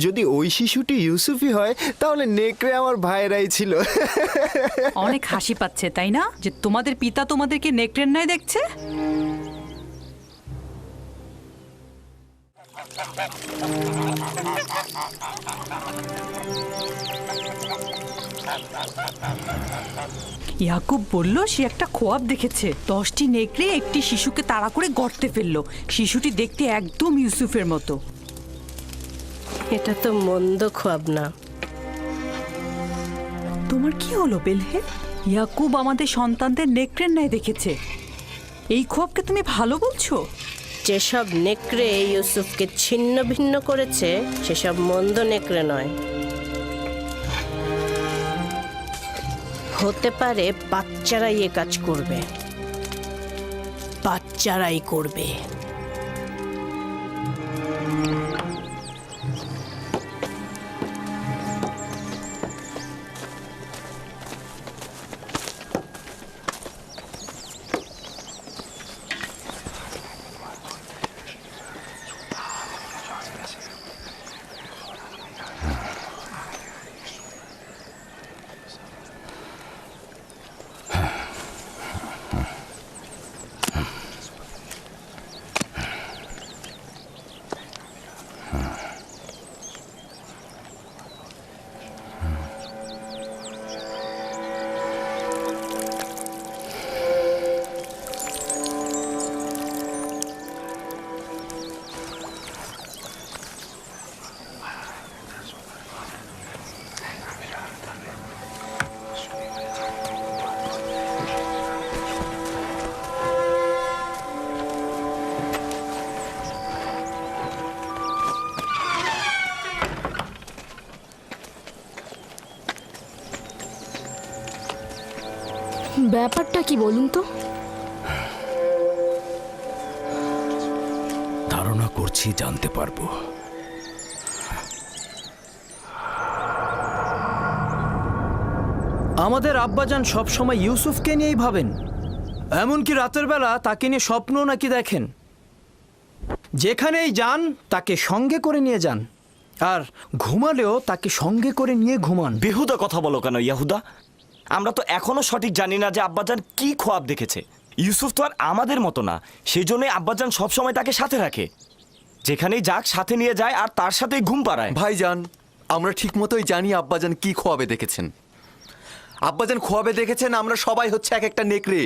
যদি ওই শিশুটি ইউসুফই হয় তাহলে নেকড়ে আমার ভাইরাই ছিল। অনেক হাসি পাচ্ছে তাই না, যে তোমাদের পিতা তোমাদেরকে নেকড়ের ন্যায় দেখছে? ইয়াকুব বলল সে একটা খোয়াব দেখেছে, 10টি নেকড়ে একটি শিশুকে তাড়া করে গর্তে ফেললো। শিশুটি দেখতে একদম ইউসুফের মতো। এটা তো মন্দ খোয়াব না। তোমার কি হলো বেলহে? ইয়াকুব আমাদের সন্তানদের নেকড়ের ন্যায় দেখেছে, এই খোয়াবকে তুমি ভালো বলছো? যেসব নেকড়ে ইউসুফকে ছিন্ন ভিন্ন করেছে সেসব মন্দ নেকড়ে নয়। হতে পারে বাচ্চারাই এ কাজ করবে, বাচ্চারাই করবে। ব্যাপারটা কি বলুন তো? ধারণা করছি জানতে পারবো। আমাদের আব্বাজান সবসময় ইউসুফকে নিয়েই ভাবেন, এমনকি রাতের বেলা তাকে নিয়ে স্বপ্ন নাকি দেখেন। যেখানেই যান তাকে সঙ্গে করে নিয়ে যান, আর ঘুমালেও তাকে সঙ্গে করে নিয়ে ঘুমান। বেহুদা কথা বলো কেন ইয়াহুদা? আমরা তো এখনো সঠিক জানি না যে আব্বাজান কি খোয়াব দেখেছে। ইউসুফ তো আর আমাদের মতো না, সেই জন্যই আব্বাজান সবসময় তাকে সাথে রাখে। যেখানেই যাক সাথে নিয়ে যায় আর তার সাথেই ঘুম পাড়ায়। ভাইজান, আমরা ঠিক মতোই জানি আব্বাজান কি খোয়াবে দেখেছেন। আব্বাজান খোয়াবে দেখেছেন আমরা সবাই হচ্ছে এক একটা নেকড়ে,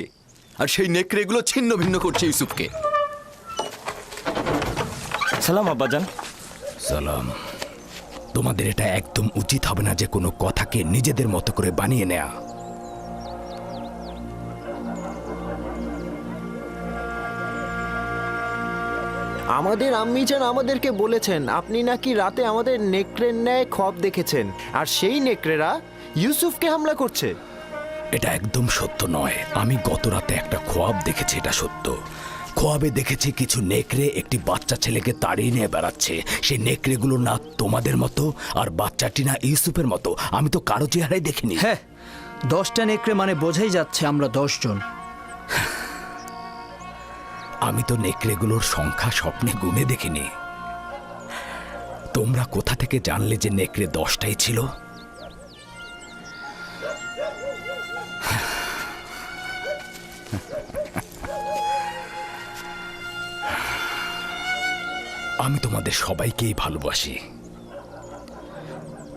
আর সেই নেকড়েগুলো ছিন্ন ভিন্ন করছে ইউসুফকে। সালাম আব্বাজান। সালাম। তোমাদের এটা একদম উচিত হবে না যে কোনো কথাকে নিজেদের মতো করে বানিয়ে নেয়া। আমাদের আম্মিজান আমাদেরকে বলেছেন আপনি নাকি রাতে আমাদের নেকড়ের ন্যায় খোয়াব দেখেছেন, আর সেই নেকড়েরা ইউসুফকে হামলা করছে। এটা একদম সত্য নয়। আমি গত রাতে একটা খোয়াব দেখেছি, এটা সত্য। খোয়াবে দেখেছি কিছু নেকড়ে একটি বাচ্চা ছেলেকে তাড়িয়ে নিয়ে বেড়াচ্ছে। সেই নেকড়েগুলো না তোমাদের মতো, আর বাচ্চাটি না ইউসুফের মতো। আমি তো কারো চেহারাই দেখিনি। হ্যাঁ, 10টা নেকড়ে মানে বোঝাই যাচ্ছে আমরা 10 জন। আমি তো নেকড়েগুলোর সংখ্যা স্বপ্নে গুনে দেখিনি। তোমরা কোথা থেকে জানলে যে নেকড়ে 10টাই ছিল? আমি তোমাদের সবাইকেই ভালোবাসি।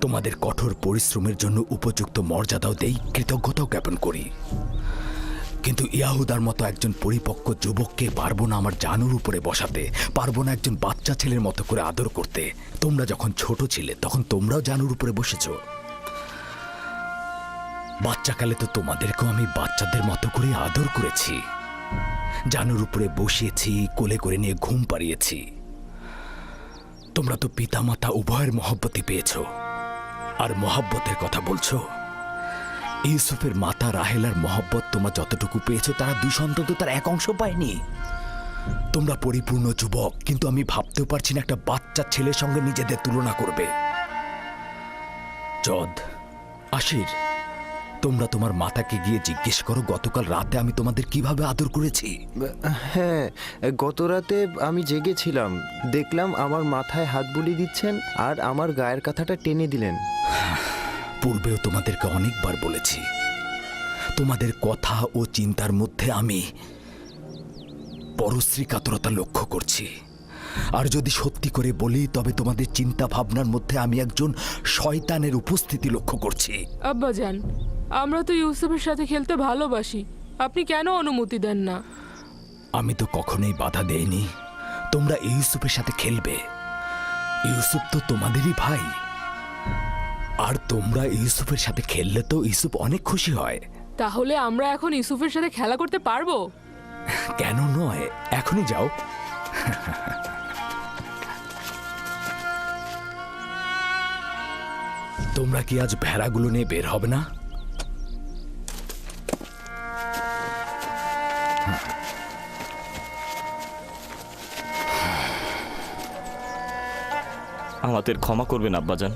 তোমাদের কঠোর পরিশ্রমের জন্য উপযুক্ত মর্যাদাও দেই, কৃতজ্ঞতাও জ্ঞাপন করি। কিন্তু ইয়াহুদার মতো একজন পরিপক্ক যুবককে পারবো না আমার জানুর উপরে বসাতে, পারবো না একজন বাচ্চা ছেলের মতো করে আদর করতে। তোমরা যখন ছোট ছিলে তখন তোমরাও জানুর উপরে বসেছ। বাচ্চাকালে তো তোমাদেরকেও আমি বাচ্চাদের মতো করে আদর করেছি, জানুর উপরে বসিয়েছি, কোলে করে নিয়ে ঘুম পাড়িয়েছি। তোমরা তো পিতামাতা উভয়ের মহব্বতই পেয়েছ। আর মহব্বতের কথা বলছো? ইউসুফের মাতা রাহেলার মহব্বত তোমরা যতটুকু পেয়েছো, তারা 2 সন্তান তো তার 1 অংশ পায়নি। তোমরা পরিপূর্ণ যুবক, কিন্তু আমি ভাবতেও পারছি না একটা বাচ্চা ছেলের সঙ্গে নিজেদের তুলনা করবে। জদ, আশির, তোমরা তোমার মাতাকে গিয়ে জিজ্ঞেস করো গতকাল রাতে আমি তোমাদের কিভাবে আদর করেছি। হ্যাঁ, গত রাতে আমি জেগেছিলাম, দেখলাম আমার মাথায় হাত বুলিয়ে দিচ্ছেন আর আমার গায়ের কাঁথাটা টেনে দিলেন। পূর্বেও তোমাদেরকে অনেকবার বলেছি, তোমাদের কথা ও চিন্তার মধ্যে আমি পরশ্রী কাতরতা লক্ষ্য করছি। আর যদি সত্যি করে বলি, তবে তোমাদের চিন্তা ভাবনার মধ্যে আমি একজন শয়তানের উপস্থিতি লক্ষ্য করছি। আব্বাজান, আমরা তো ইউসুফের সাথে খেলতে ভালোবাসি, আপনি কেন অনুমতি দেন না? আমি তো কখনোই বাধা দেইনি তোমরা ইউসুফের সাথে খেলবে। ইউসুফ তো তোমাদেরই ভাই, আর তোমরা ইউসুফের সাথে খেললে তো ইউসুফ অনেক খুশি হয়। তাহলে আমরা এখন ইউসুফের সাথে খেলা করতে পারবো? কেন নয়, এখনই যাও। তোমরা কি আজ ভেড়াগুলো নিয়ে বের হবে না? আমাদের ক্ষমা করবেন আব্বাজান।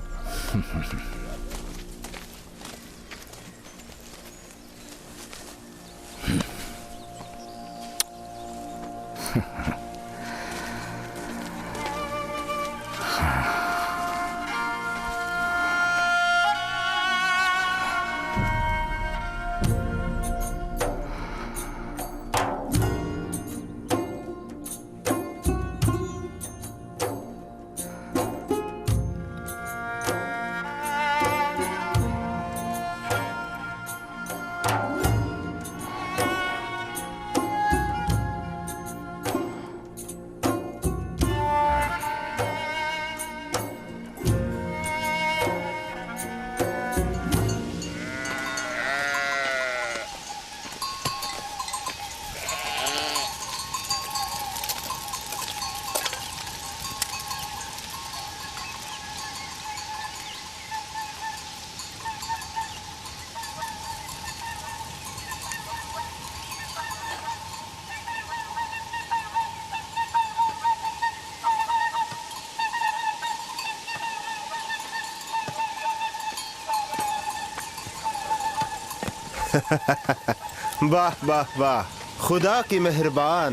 বাহ বাহ বাহ, খুদা কি মেহেরবান,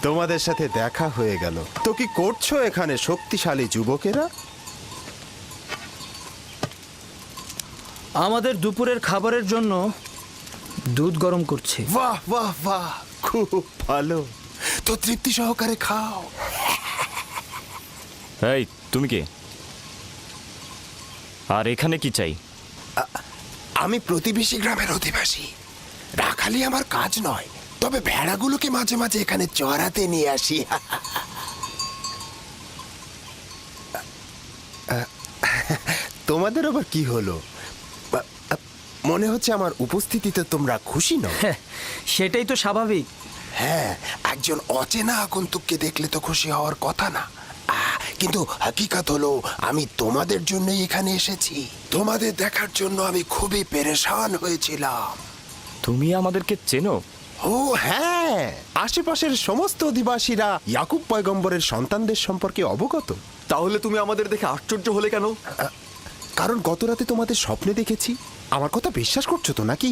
তোমাদের সাথে দেখা হয়ে গেল। তো কি করছো এখানে শক্তিশালী যুবকেরা? আমাদের দুপুরের খাবারের জন্য দুধ গরম করছি। বাহ বাহ বাহ, খুব ভালো, তো তৃপ্তি সহকারে খাও। এই, তুমি কে? আর এখানে কি চাই? আমি প্রতিবেশী গ্রামের অধিবাসী। রাখালি আমার কাজ নয়, তবে ভেড়াগুলোকে মাঝে মাঝে এখানে চড়াতে নিয়ে আসি। তোমাদের আবার কি হলো? মনে হচ্ছে আমার উপস্থিতিতে তোমরা খুশি নও। সেটাই তো স্বাভাবিক। হ্যাঁ, একজন অচেনা আগন্তুককে দেখলে তো খুশি হওয়ার কথা না। কিন্তু হাকিকত হলো আমি তোমাদের জন্যই এখানে এসেছি। তোমাদের দেখার জন্য আমি খুবই পেরেশান হয়েছিলাম। তুমি আমাদেরকে চেনো? ও হ্যাঁ, আশেপাশের সমস্ত অধিবাসীরা ইয়াকুব পয়গম্বরের সন্তানদের সম্পর্কে অবগত। তাহলে তুমি আমাদের দেখে আশ্চর্য হলে কেন? কারণ গতরাতে তোমাদের স্বপ্নে দেখেছি। আমার কথা বিশ্বাস করছো তো নাকি?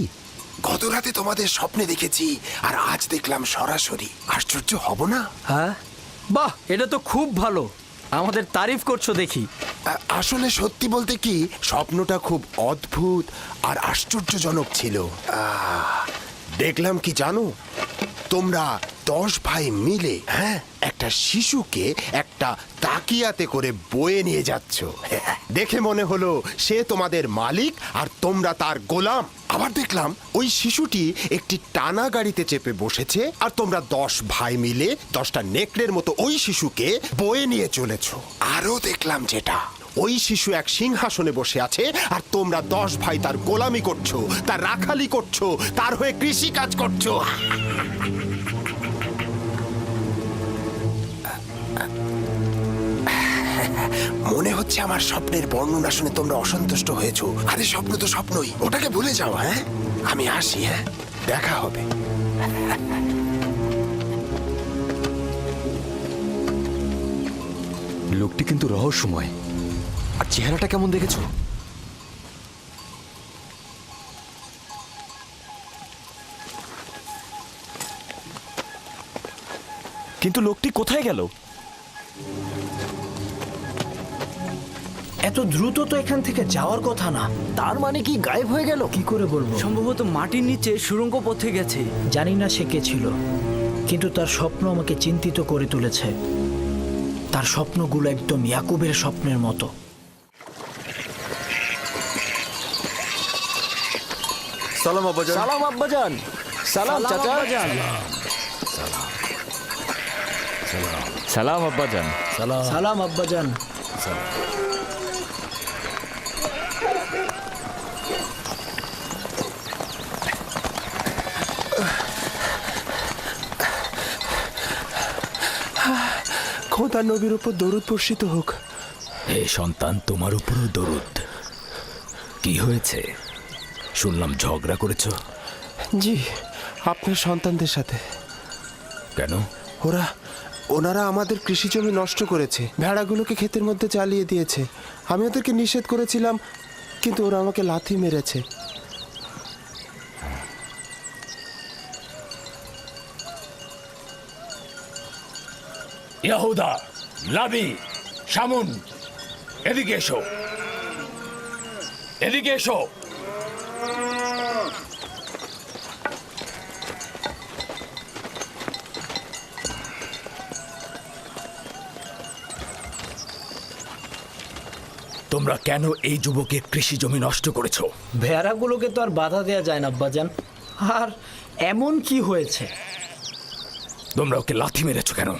গত রাতে তোমাদের স্বপ্নে দেখেছি আর আজ দেখলাম সরাসরি। আশ্চর্য হব না? হ্যাঁ, বাহ, এটা তো খুব ভালো। আমাদের তারিফ করছো দেখি। আসলে সত্যি বলতে কি, স্বপ্নটা খুব অদ্ভুত আর আশ্চর্যজনক ছিল। দেখলাম কি জানো, তোমরা 10 ভাই মিলে একটা শিশুকে একটা তাকিয়াতে করে বয়ে নিয়ে যাচ্ছ। দেখে মনে হলো সে তোমাদের মালিক আর তোমরা তার গোলাম। আবার দেখলাম ওই শিশুটি একটি টানা গাড়িতে চেপে বসেছে আর তোমরা 10 ভাই মিলে 10টা নেকড়ের মতো ওই শিশুকে বয়ে নিয়ে চলেছ। আরও দেখলাম যেটা, ওই শিশু এক সিংহাসনে বসে আছে আর তোমরা 10 ভাই তার গোলামি করছো, তার রাখালি করছো, তার হয়ে কৃষি কাজ করছো। মনে হচ্ছে আমার স্বপ্নের বর্ণনা শুনে তোমরা অসন্তুষ্ট হয়েছো। আরে স্বপ্ন তো স্বপ্নই, ওটাকে ভুলে যাও। হ্যাঁ, আমি আসি। হ্যাঁ, দেখা হবে। লোকটি কিন্তু রহস্যময়। আর চেহারাটা কেমন দেখেছো? কিন্তু লোকটি কোথায় গেল? এত দ্রুত তো এখান থেকে যাওয়ার কথা না। তার মানে কি গায়েব হয়ে গেল? কি করে বলবো? সম্ভবত মাটির নিচে সুড়ঙ্গ পথে গেছে। জানি না সে কে ছিল, কিন্তু তার স্বপ্ন আমাকে চিন্তিত করে তুলেছে। তার স্বপ্নগুলো একদম ইয়াকুবের স্বপ্নের মতো। সালাম আব্বাজান। সালাম আব্বাজান। সালাম চাচা। সালাম আব্বাজান। সালাম আব্বাজান। খোদা নবীর উপর দরুদ বর্ষিত হোক। হে সন্তান, তোমার উপরও দরুদ। কি হয়েছে? শুনলাম ঝগড়া করেছ। জি, আপনার সন্তানদের সাথে। কেন? ওনারা আমাদের কৃষি জমি নষ্ট করেছে, ভেড়াগুলোকে ক্ষেতের মধ্যে চালিয়ে দিয়েছে। আমি ওদেরকে নিষেধ করেছিলাম, কিন্তু ওরা আমাকে লাথি মেরেছে। ইয়াহুদা, লাবি, শামুন, এদিকে এসো, এদিকে এসো। তোমরা কেন এই যুবকের কৃষি জমি নষ্ট করেছো? ভেড়াগুলোকে তো আর বাধা দেওয়া যায় না আব্বাজান। আর এমন কি হয়েছে? তোমরা ওকে লাথি মেরেছো কেন?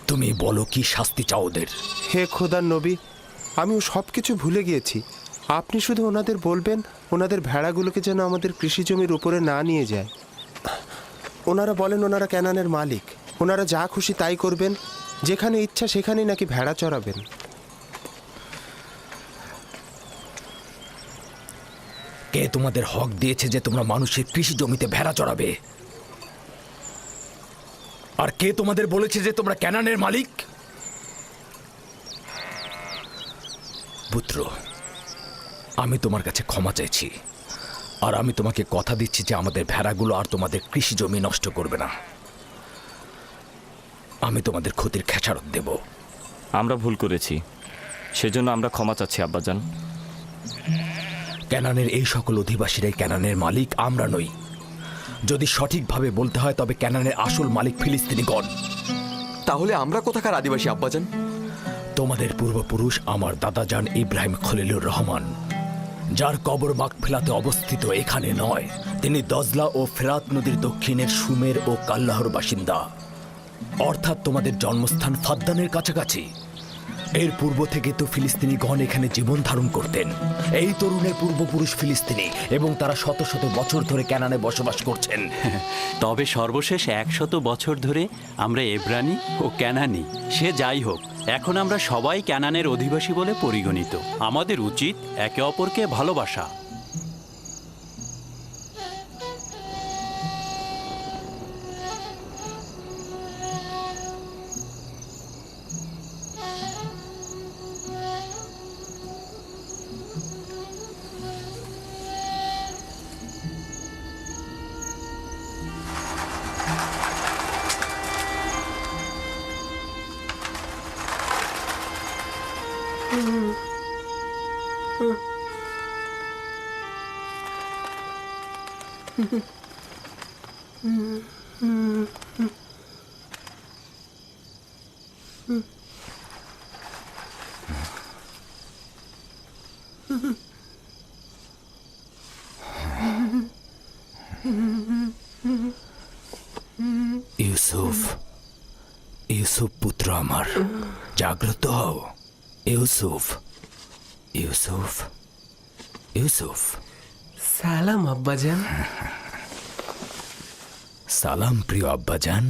তুমি বলো, কি শাস্তি চাও ওদের? হে খোদার নবী, আমি সব কিছু ভুলে গিয়েছি। আপনি শুধু ওনাদের বলবেন ওনাদের ভেড়াগুলোকে যেন আমাদের কৃষি জমির উপরে না নিয়ে যায়। ওনারা বলেন ওনারা ক্যানানের মালিক, ওনারা যা খুশি তাই করবেন, যেখানে ইচ্ছা সেখানেই নাকি ভেড়া চড়াবেন। কে তোমাদের হক দিয়েছে যে তোমরা মানুষের কৃষি জমিতে ভেড়া চড়াবে? আর কে তোমাদের বলেছে যে তোমরা ক্যানানের মালিক? পুত্র, আমি তোমার কাছে ক্ষমা চাইছি, আর আমি তোমাকে কথা দিচ্ছি যে আমাদের ভেড়াগুলো আর তোমাদের কৃষি জমি নষ্ট করবে না। আমি তোমাদের ক্ষতির খেসারত দেব। আমরা ভুল করেছি, সেজন্য আমরা ক্ষমা চাচ্ছি আব্বাজান। ক্যানানের এই সকল অধিবাসীরাই ক্যানানের মালিক, আমরা নই। যদি সঠিকভাবে বলতে হয় তবে ক্যানানের আসল মালিক ফিলিস্তিনিগণ। তাহলে আমরা কোথাকার আদিবাসী আব্বাজান? তোমাদের পূর্বপুরুষ আমার দাদাজান ইব্রাহিম খলিলুর রহমান, যার কবর মাকফিলাতে অবস্থিত এখানে নয়। তিনি দজলা ও ফেরাত নদীর দক্ষিণের সুমের ও কাল্লাহর বাসিন্দা, অর্থাৎ তোমাদের জন্মস্থান ফাদ্দানের কাছাকাছি। এর পূর্ব থেকে তো ফিলিস্তিনিগণ এখানে জীবন ধারণ করতেন। এই তরুণের পূর্বপুরুষ ফিলিস্তিনি এবং তারা শত শত বছর ধরে ক্যানানে বসবাস করছেন। তবে সর্বশেষ 100 বছর ধরে আমরা এব্রানি ও ক্যানানি। সে যাই হোক, এখন আমরা সবাই ক্যানানের অধিবাসী বলে পরিগণিত। আমাদের উচিত একে অপরকে ভালোবাসা। ইউসুফ, ইউসুফ পুত্র আমার, জাগ্রত হও। ইউসুফ, ইউসুফ, ইউসুফ। সালাম আব্বাজান। সালাম প্রিয় আব্বাজান।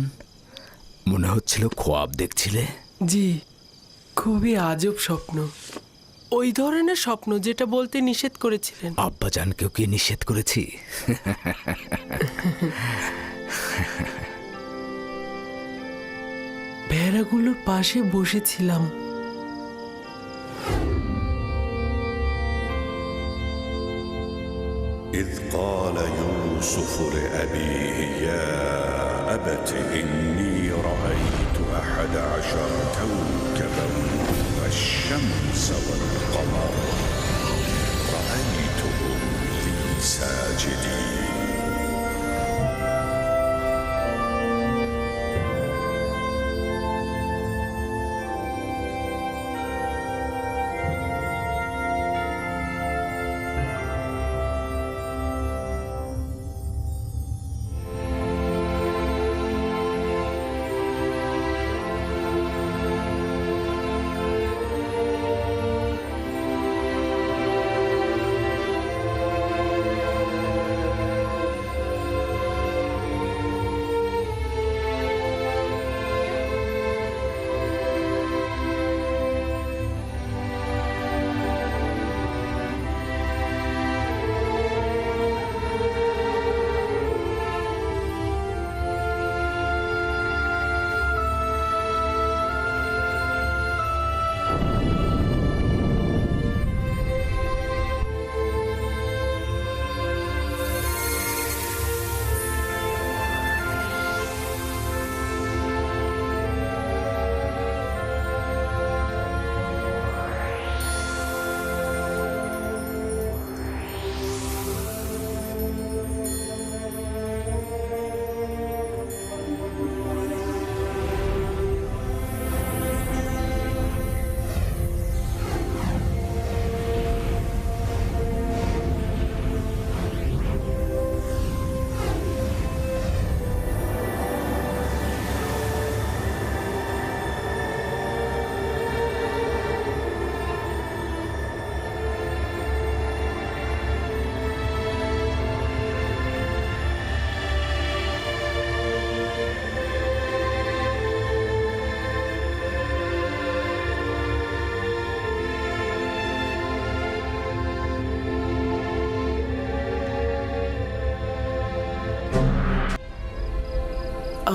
মনে হচ্ছিল খোয়াব দেখছিলে। জি, খুবই আজব স্বপ্ন, ওই ধরনের স্বপ্ন যেটা বলতে নিষেধ করেছিলেন। আব্বাজানকেও কি নিষেধ করেছি? ভেড়াগুলোর পাশে বসেছিলাম। إذ قال يوسف لأبيه يا أبت إني رأيت 11 كوكبا والشمس والقمر رأيتهم لي ساجدين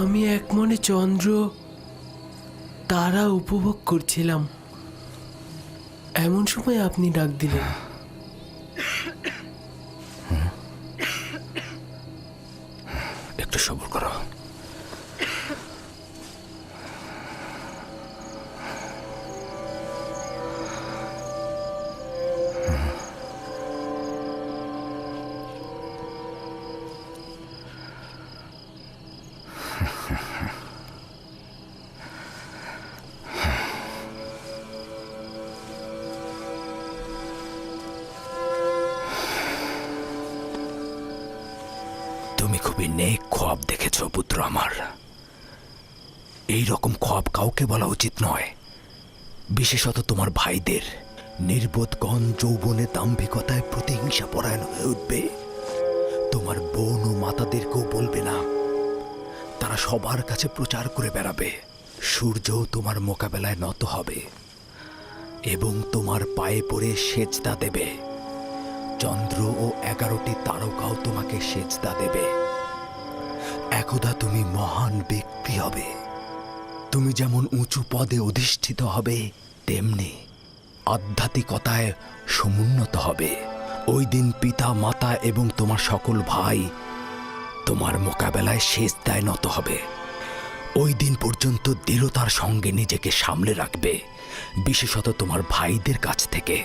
আমি এক মনে চন্দ্র তারা উপভোগ করছিলাম, এমন সময় আপনি ডাক দিলেন। একটু সবর করো। তুমি খুবই নেক খোয়াব দেখেছ পুত্র আমার। এই রকম খোয়াব কাউকে বলা উচিত নয়, বিশেষত তোমার ভাইদের। নির্বোধগণ যৌবনে দাম্ভিকতায় প্রতিহিংসা পরায়ণ হয়ে উঠবে। তোমার বোন ও মাতাদেরকেও বলবে না, তারা সবার কাছে প্রচার করে বেড়াবে। সূর্যও তোমার মোকাবেলায় নত হবে এবং তোমার পায়ে পড়ে সেজদা দেবে। চন্দ্র ও 11টি তারকাও তোমাকে সেজদা দেবে। একদা তুমি মহান ব্যক্তি হবে। তুমি যেমন উঁচু পদে অধিষ্ঠিত হবে, তেমনি আধ্যাত্মিকতায় সমুন্নত হবে। ওই দিন পিতা মাতা এবং তোমার সকল ভাই তোমার মোকাবেলায় সেজদায় নত হবে। ওই দিন পর্যন্ত দৃঢ়তার সঙ্গে নিজেকে সামলে রাখবে, বিশেষত তোমার ভাইদের কাছ থেকে,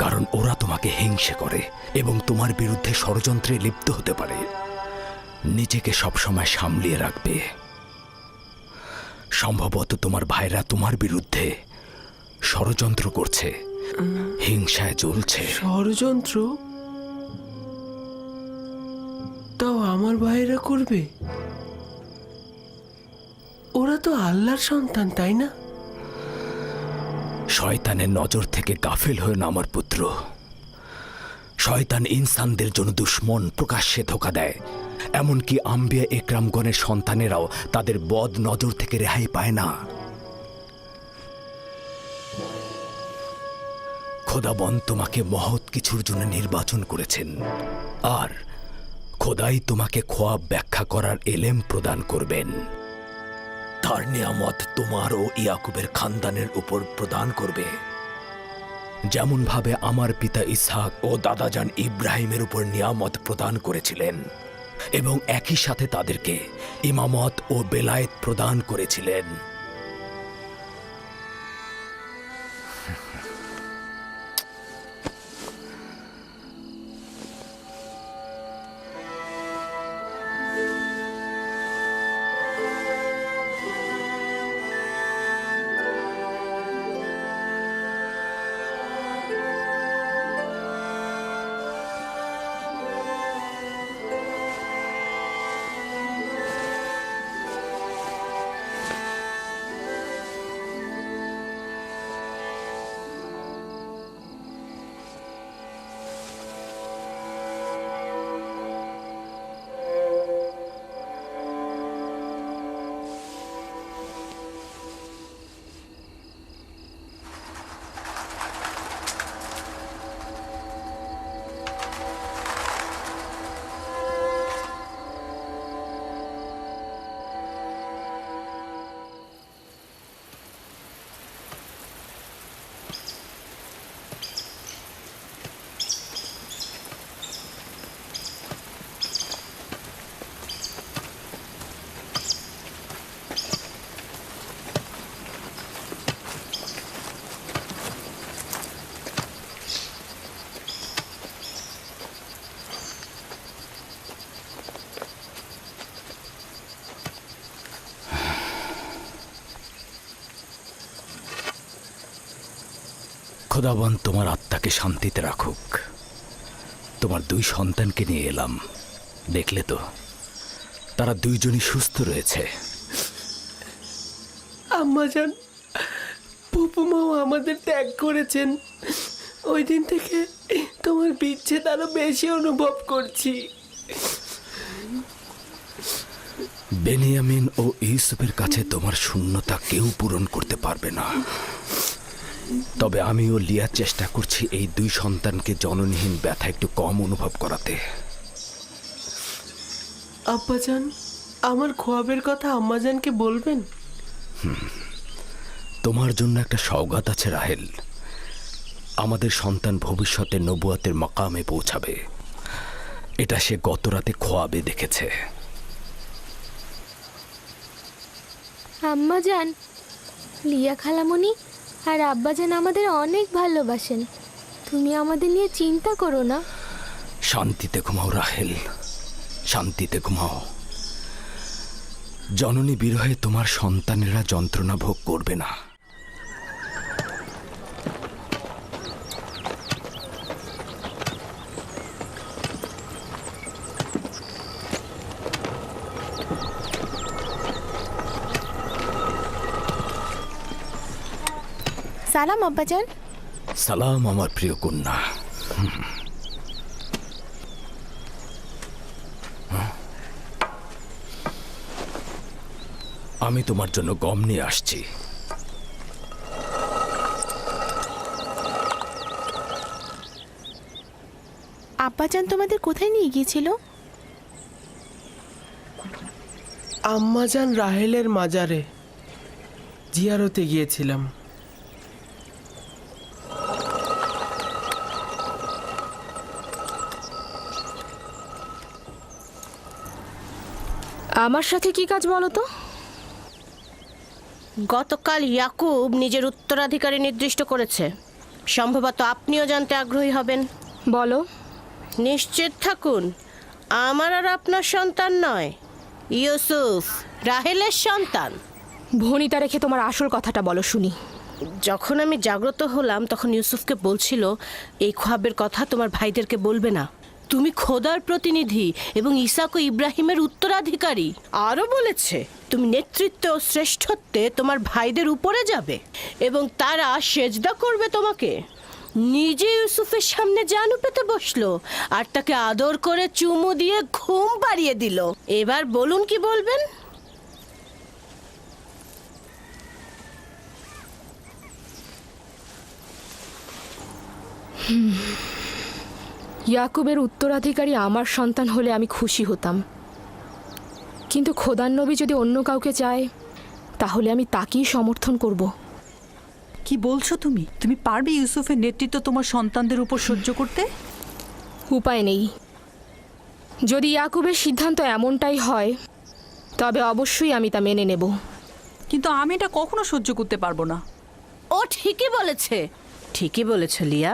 কারণ ওরা তোমাকে হিংসে করে এবং তোমার বিরুদ্ধে ষড়যন্ত্রে লিপ্ত হতে পারে। নিজেকে সবসময় সামলিয়ে রাখবে। সম্ভবত তোমার ভাইরা তোমার বিরুদ্ধে ষড়যন্ত্র করছে, হিংসায় জ্বলছে। ষড়যন্ত্র? তাও আমার ভাইরা করবে? ওরা তো আল্লাহর সন্তান, তাই না? শয়তানের নজর থেকে গাফিল হয়ে না আমার পুত্র। শয়তান ইনসানদের জন্য দুশ্মন, প্রকাশ্যে ধোঁকা দেয়। এমনকি আম্বিয়া একরামগণের সন্তানেরাও তাদের বদ নজর থেকে রেহাই পায় না। খোদাবন তোমাকে মহৎ কিছুর জন্য নির্বাচন করেছেন, আর খোদাই তোমাকে খোয়াব ব্যাখ্যা করার এলেম প্রদান করবেন। তার নিয়ামত তোমার ও ইয়াকুবের খানদানের উপর প্রদান করবে, যেমন ভাবে আমার পিতা ইসহাক ও দাদাজান ইব্রাহিমের উপর নিয়ামত প্রদান করেছিলেন এবং একই সাথে তাদেরকে ইমামত ও বেলায়েত প্রদান করেছিলেন। খোদাবন তোমার আত্মাকে শান্তিতে রাখুক। তোমার দুই সন্তানকে নিয়ে এলাম, দেখলে তো তারা দুইজনই সুস্থ রয়েছে। আম্মাজান, ফুপুমাও আমাদের ত্যাগ করেছেন। ওই দিন থেকে তোমার বিচ্ছেদ আরো বেশি অনুভব করছি। বেনিয়ামিন ও ইউসুফের কাছে তোমার শূন্যতা কেউ পূরণ করতে পারবে না। তবে আমিও লিয়া চেষ্টা করছি এই দুই সন্তানকে জননীহীন ব্যথা একটু কম অনুভব করাতে। আব্বাজান, আমার খোয়াবের কথা আম্মাজানকে বলবেন? তোমার জন্য একটা সওগাত আছে রাহেল। আমাদের সন্তান ভবিষ্যতে নবুয়াতের মাকামে পৌঁছাবে, এটা সে গত রাতে খোয়াবে দেখেছে। আম্মাজান, লিয়া খালামণি আর আব্বাজান আমাদের অনেক ভালোবাসেন। তুমি আমাদের নিয়ে চিন্তা করো না। শান্তিতে ঘুমাও রাহেল, শান্তিতে ঘুমাও। জননী বিরহে তোমার সন্তানেরা যন্ত্রণা ভোগ করবে না। সালাম আব্বাজান। সালাম আমার প্রিয় কন্যা। আমি তোমার জন্য গম নিয়ে আসছি। আব্বাজান তোমাদের কোথায় নিয়ে গিয়েছিল? আম্মাজান রাহেলের মাজারে জিয়ারতে গিয়েছিলাম। আমার সাথে কি কাজ বলো তো? গতকাল ইয়াকুব নিজের উত্তরাধিকারী নির্দিষ্ট করেছে। সম্ভবত আপনিও জানতে আগ্রহী হবেন। বলো। নিশ্চিত থাকুন, আমার আর আপনার সন্তান নয়, ইউসুফ রাহেলের সন্তান। ভনিতা রেখে তোমার আসল কথাটা বলো শুনি। যখন আমি জাগ্রত হলাম তখন ইউসুফকে বলছিল এই খ্বাবের কথা তোমার ভাইদেরকে বলবে না, তুমি খোদার প্রতিনিধি এবং ইসাক ও ইব্রাহিমের উত্তরাধিকারী। আরও বলেছে তুমি নেতৃত্বে ও শ্রেষ্ঠত্বে তোমার ভাইদের উপরে যাবে এবং তারা সেজদা করবে তোমাকে। নিজে ইউসুফের সামনে জানু পেতে বসলো আর তাকে আদর করে চুমু দিয়ে ঘুম পাড়িয়ে দিল। এবার বলুন কি বলবেন? ইয়াকুবের উত্তরাধিকারী আমার সন্তান হলে আমি খুশি হতাম, কিন্তু খোদার নবী যদি অন্য কাউকে চায় তাহলে আমি তাকেই সমর্থন করব। কি বলছো তুমি? তুমি পারবে ইউসুফের নেতৃত্ব তোমার সন্তানদের উপর সহ্য করতে? উপায় নেই। যদি ইয়াকুবের সিদ্ধান্ত এমনটাই হয় তবে অবশ্যই আমি তা মেনে নেব। কিন্তু আমি এটা কখনো সহ্য করতে পারবো না। ও ঠিকই বলেছে, ঠিকই বলেছে লিয়া।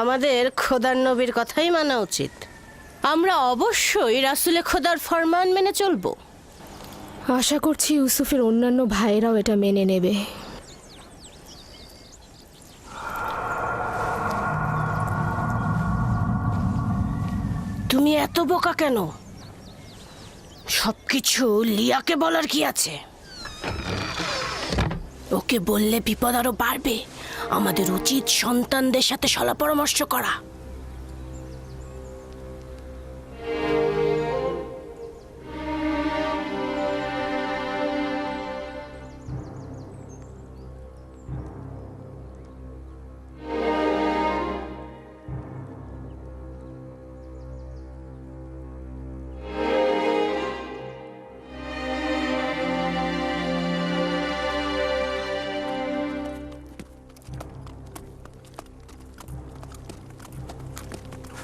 আমাদের খোদার নবীর কথাই মানা উচিত। আমরা অবশ্যই রাসূলে খোদার ফরমান মেনে চলব। আশা করছি ইউসুফের অন্যান্য ভাইয়েরাও এটা মেনে নেবে। তুমি এত বোকা কেন? সবকিছু লিয়াকে বলার কি আছে? ওকে বললে বিপদ আরো বাড়বে। আমাদের উচিত সন্তানদের সাথে সলা পরামর্শ করা।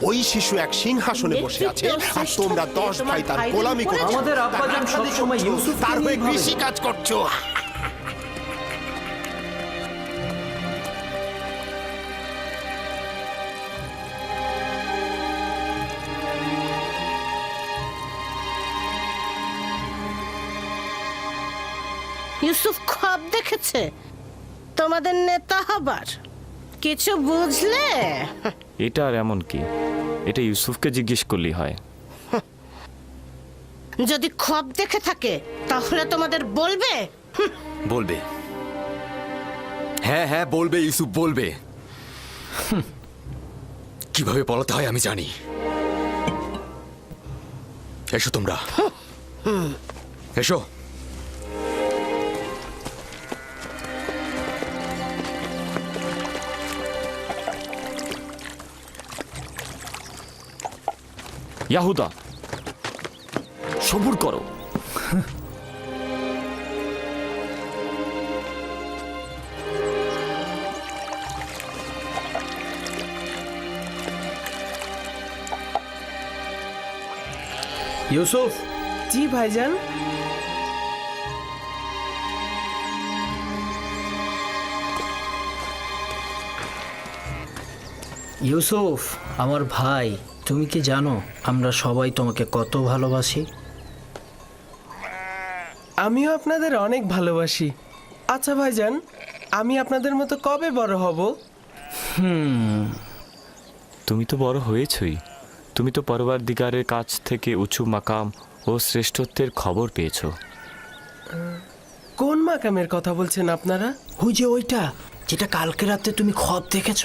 ওই শিশু এক সিংহাসনে বসে আছে আর তোমরা 10 ভাই তার গোলামি করছো। আমাদের আব্বাজান সবসময় ইউসুফকে তার হয়ে নিয়েই ভাবে। কৃষি কাজ করছো। ইউসুফ খ্বাব দেখেছে, তোমাদের নেতা হবার কিছু বুঝলে? এটা আর এমন কি? এটা ইউসুফকে জিজ্ঞেস করলেই হয়। যদি খ্বাব দেখে থাকে তাহলে তোমাদের বলবে। বলবে, হ্যাঁ হ্যাঁ বলবে, ইউসুফ বলবে। কিভাবে বলতে হয় আমি জানি। এসো তোমরা, এসো। ইয়াহুদা, সবুর করো। ইউসুফ। জি ভাইজান। ইউসুফ আমার ভাই, তুমি কি জানো আমরা সবাই তোমাকে কত ভালোবাসি? আমিও আপনাদের অনেক ভালোবাসি। আচ্ছা ভাইজান, আমি আপনাদের মতো কবে বড় হব? তুমি তো বড় হয়েছই। তুমি তো পরওয়ারদিগারের কাছ থেকে উঁচু মাকাম ও শ্রেষ্ঠত্বের খবর পেয়েছো। কোন মাকামের কথা বলছেন আপনারা? ওই যে ওইটা যেটা কালকে রাতে তুমি খ্বাব দেখেছ।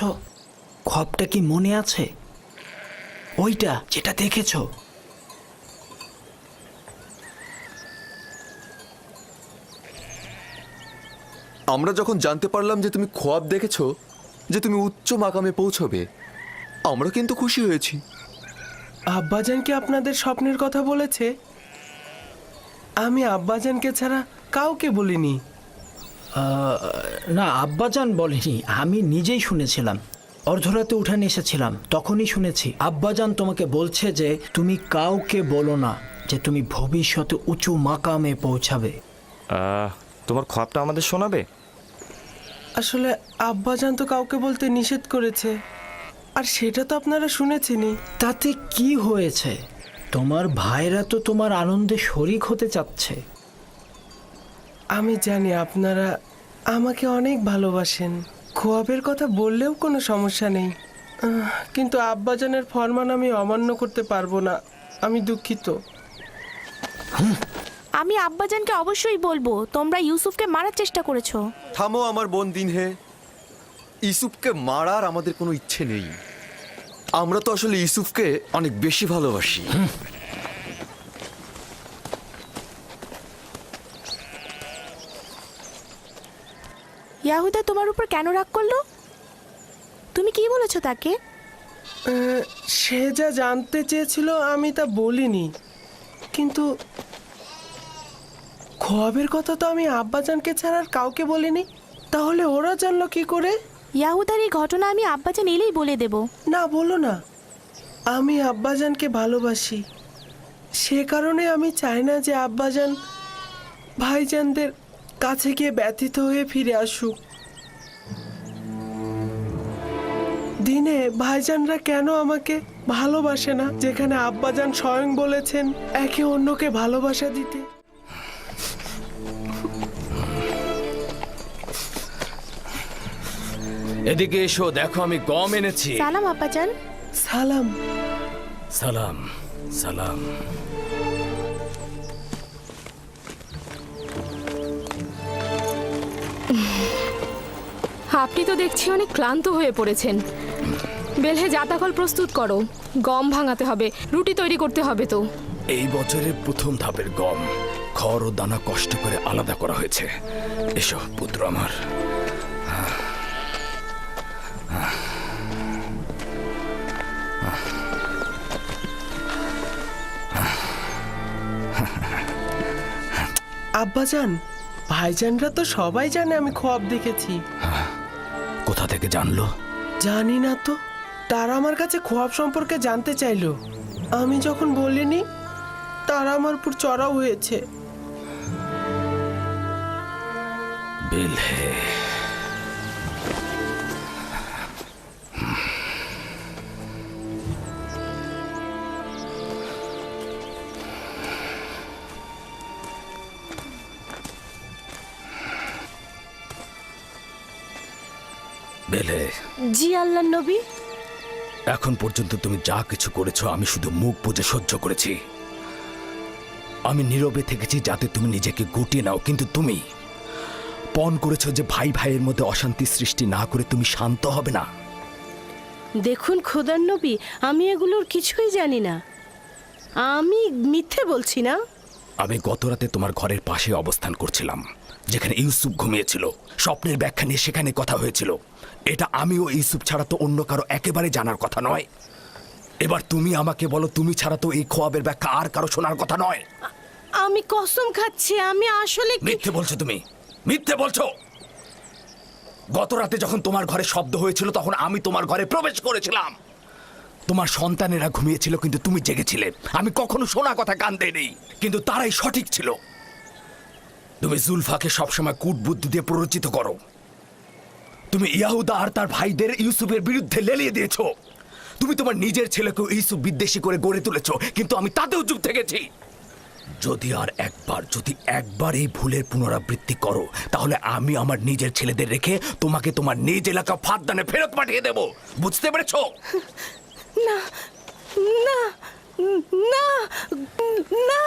খ্বাবটা কি মনে আছে? ওইটা যেটা দেখেছ। আমরা যখন জানতে পারলাম যে তুমি খ্বাব দেখেছো, যে তুমি উচ্চ মাকামে পৌঁছবে, আমরা কিন্তু খুশি হয়েছি। আব্বাজান কি আপনাদের স্বপ্নের কথা বলেছে? আমি আব্বাজানকে ছাড়া কাউকে বলিনি। না, আব্বাজান বলেনি, আমি নিজেই শুনেছিলাম। অর্ধরাতে উঠানে এসেছিলাম, তখনই শুনেছি আব্বাজান তোমাকে বলছে যে তুমি কাউকে বলো না যে তুমি ভবিষ্যতে উঁচু মাকামে পৌঁছাবে। তোমার খ্বাবটা আমাদের শোনাবে? আসলে আব্বাজান তো কাউকে বলতে নিষেধ করেছে, আর সেটা তো আপনারা শুনেছেনই। তাতে কি হয়েছে? তোমার ভাইরা তো তোমার আনন্দে শরিক হতে চাচ্ছে। আমি জানি আপনারা আমাকে অনেক ভালোবাসেন, খোয়াবের কথা বললেও কোনো সমস্যা নেই, কিন্তু আব্বাজানের ফরমান আমি অমান্য করতে পারবো না। আমি দুঃখিত। আমি আব্বাজানকে অবশ্যই বলবো তোমরা ইউসুফকে মারার চেষ্টা করেছো। থামো আমার বোন দিনহে, ইউসুফকে মারার আমাদের কোনো ইচ্ছে নেই। আমরা তো আসলে ইউসুফকে অনেক বেশি ভালোবাসি। ইয়াহুদা তোমার উপর কেন রাগ করলো? তুমি কি বলেছো তাকে? সে যা জানতে চেয়েছিল আমি তা বলিনি, কিন্তু খোয়াবের কথা তো আমি আব্বাজানকে ছাড়া আর কাউকে বলিনি। তাহলে ওরা জানলো কি করে? ইয়াহুদার এই ঘটনা আমি আব্বাজান এলেই বলে দেব। না, বলো না। আমি আব্বাজানকে ভালোবাসি, সে কারণে আমি চাই না যে আব্বাজান ভাইজানদের কাছে গিয়ে ব্যথিত হয়ে ফিরে আসুক। দিনে ভাইজানরা কেন আমাকে ভালোবাসে না, যেখানে আব্বাজান স্বয়ং বলেছেন একে অন্যকে ভালোবাসা দিতে। এদিকে এসো, দেখো আমি গম এনেছি। সালাম আব্বাজান। সালাম। সালাম সালাম। আপনি তো দেখছি অনেক ক্লান্ত হয়ে পড়েছেন। বেলহে জাতাকল প্রস্তুত করো, গম ভাঙাতে হবে, রুটি তৈরি করতে হবে। তো এই বছরের প্রথম ধাপের গম খড় ও দানা কষ্ট করে আলাদা করা হয়েছে। এসো পুত্র আমার। আব্বাজান, ভাইজানরা তো সবাই জানে আমি খোয়াব দেখেছি। কোথা থেকে জানলো? জানি না তো, তারা আমার কাছে খোয়াব সম্পর্কে জানতে চাইলো। আমি যখন বলিনি, তারা আমার উপর চড়াও হয়েছে। বেলহে, বেলে। জি আল্লাহর নবী। এখন পর্যন্ত তুমি যা কিছু করেছো আমি শুধু মুখ বুজে সহ্য করেছি। আমি নীরবে থেকেছি যাতে তুমি নিজেকে গুটিয়ে নাও, কিন্তু তুমি পণ করেছো যে ভাই ভাইয়ের মধ্যে অশান্তি সৃষ্টি না করে তুমি শান্ত হবে না। দেখুন খোদার নবী, আমি এগুলোর কিছুই জানি না। আমি মিথ্যে বলছি না। আমি গত রাতে তোমার ঘরের পাশে অবস্থান করছিলাম, যেখানে ইউসুফ ঘুমিয়েছিল। স্বপ্নের ব্যাখ্যা নিয়ে সেখানে কথা হয়েছিল। এটা আমি ও ইউসুফ ছাড়া তো অন্য কারো একেবারে জানার কথা নয়। এবার তুমি আমাকে বলো, তুমি ছাড়া তো এই খোয়াবের ব্যাখ্যা আর কারো শোনার কথা নয়। আমি কসম খাচ্ছি, আমি আসলে মিথ্যে বলছো তুমি, মিথ্যে বলছো। গত রাতে যখন তোমার ঘরে শব্দ হয়েছিল তখন আমি তোমার ঘরে প্রবেশ করেছিলাম। তোমার সন্তানেরা ঘুমিয়েছিল কিন্তু তুমি জেগেছিলে। আমি কখনো শোনা কথা কান দেইনি, কিন্তু তারাই সঠিক ছিল। তুমি জুলফাকে সবসময় কূটবুদ্ধি দিয়ে প্ররোচিত করো। তুমি ইয়াহুদা আর তার ভাইদের ইউসুফের বিরুদ্ধে লেলিয়ে দিয়েছো। তুমি তোমার নিজের ছেলেকেও ইউসুফ বিদ্বেষী করে গড়ে তুলেছো, কিন্তু আমি তাতেও চুপ থেকেছি। যদি একবার এই ভুলের পুনরাবৃত্তি করো, তাহলে আমি আমার নিজের ছেলেদের রেখে তোমাকে তোমার নিজ এলাকা ফাঁদদানে ফেরত পাঠিয়ে দেব। বুঝতে পেরেছো? না না না না,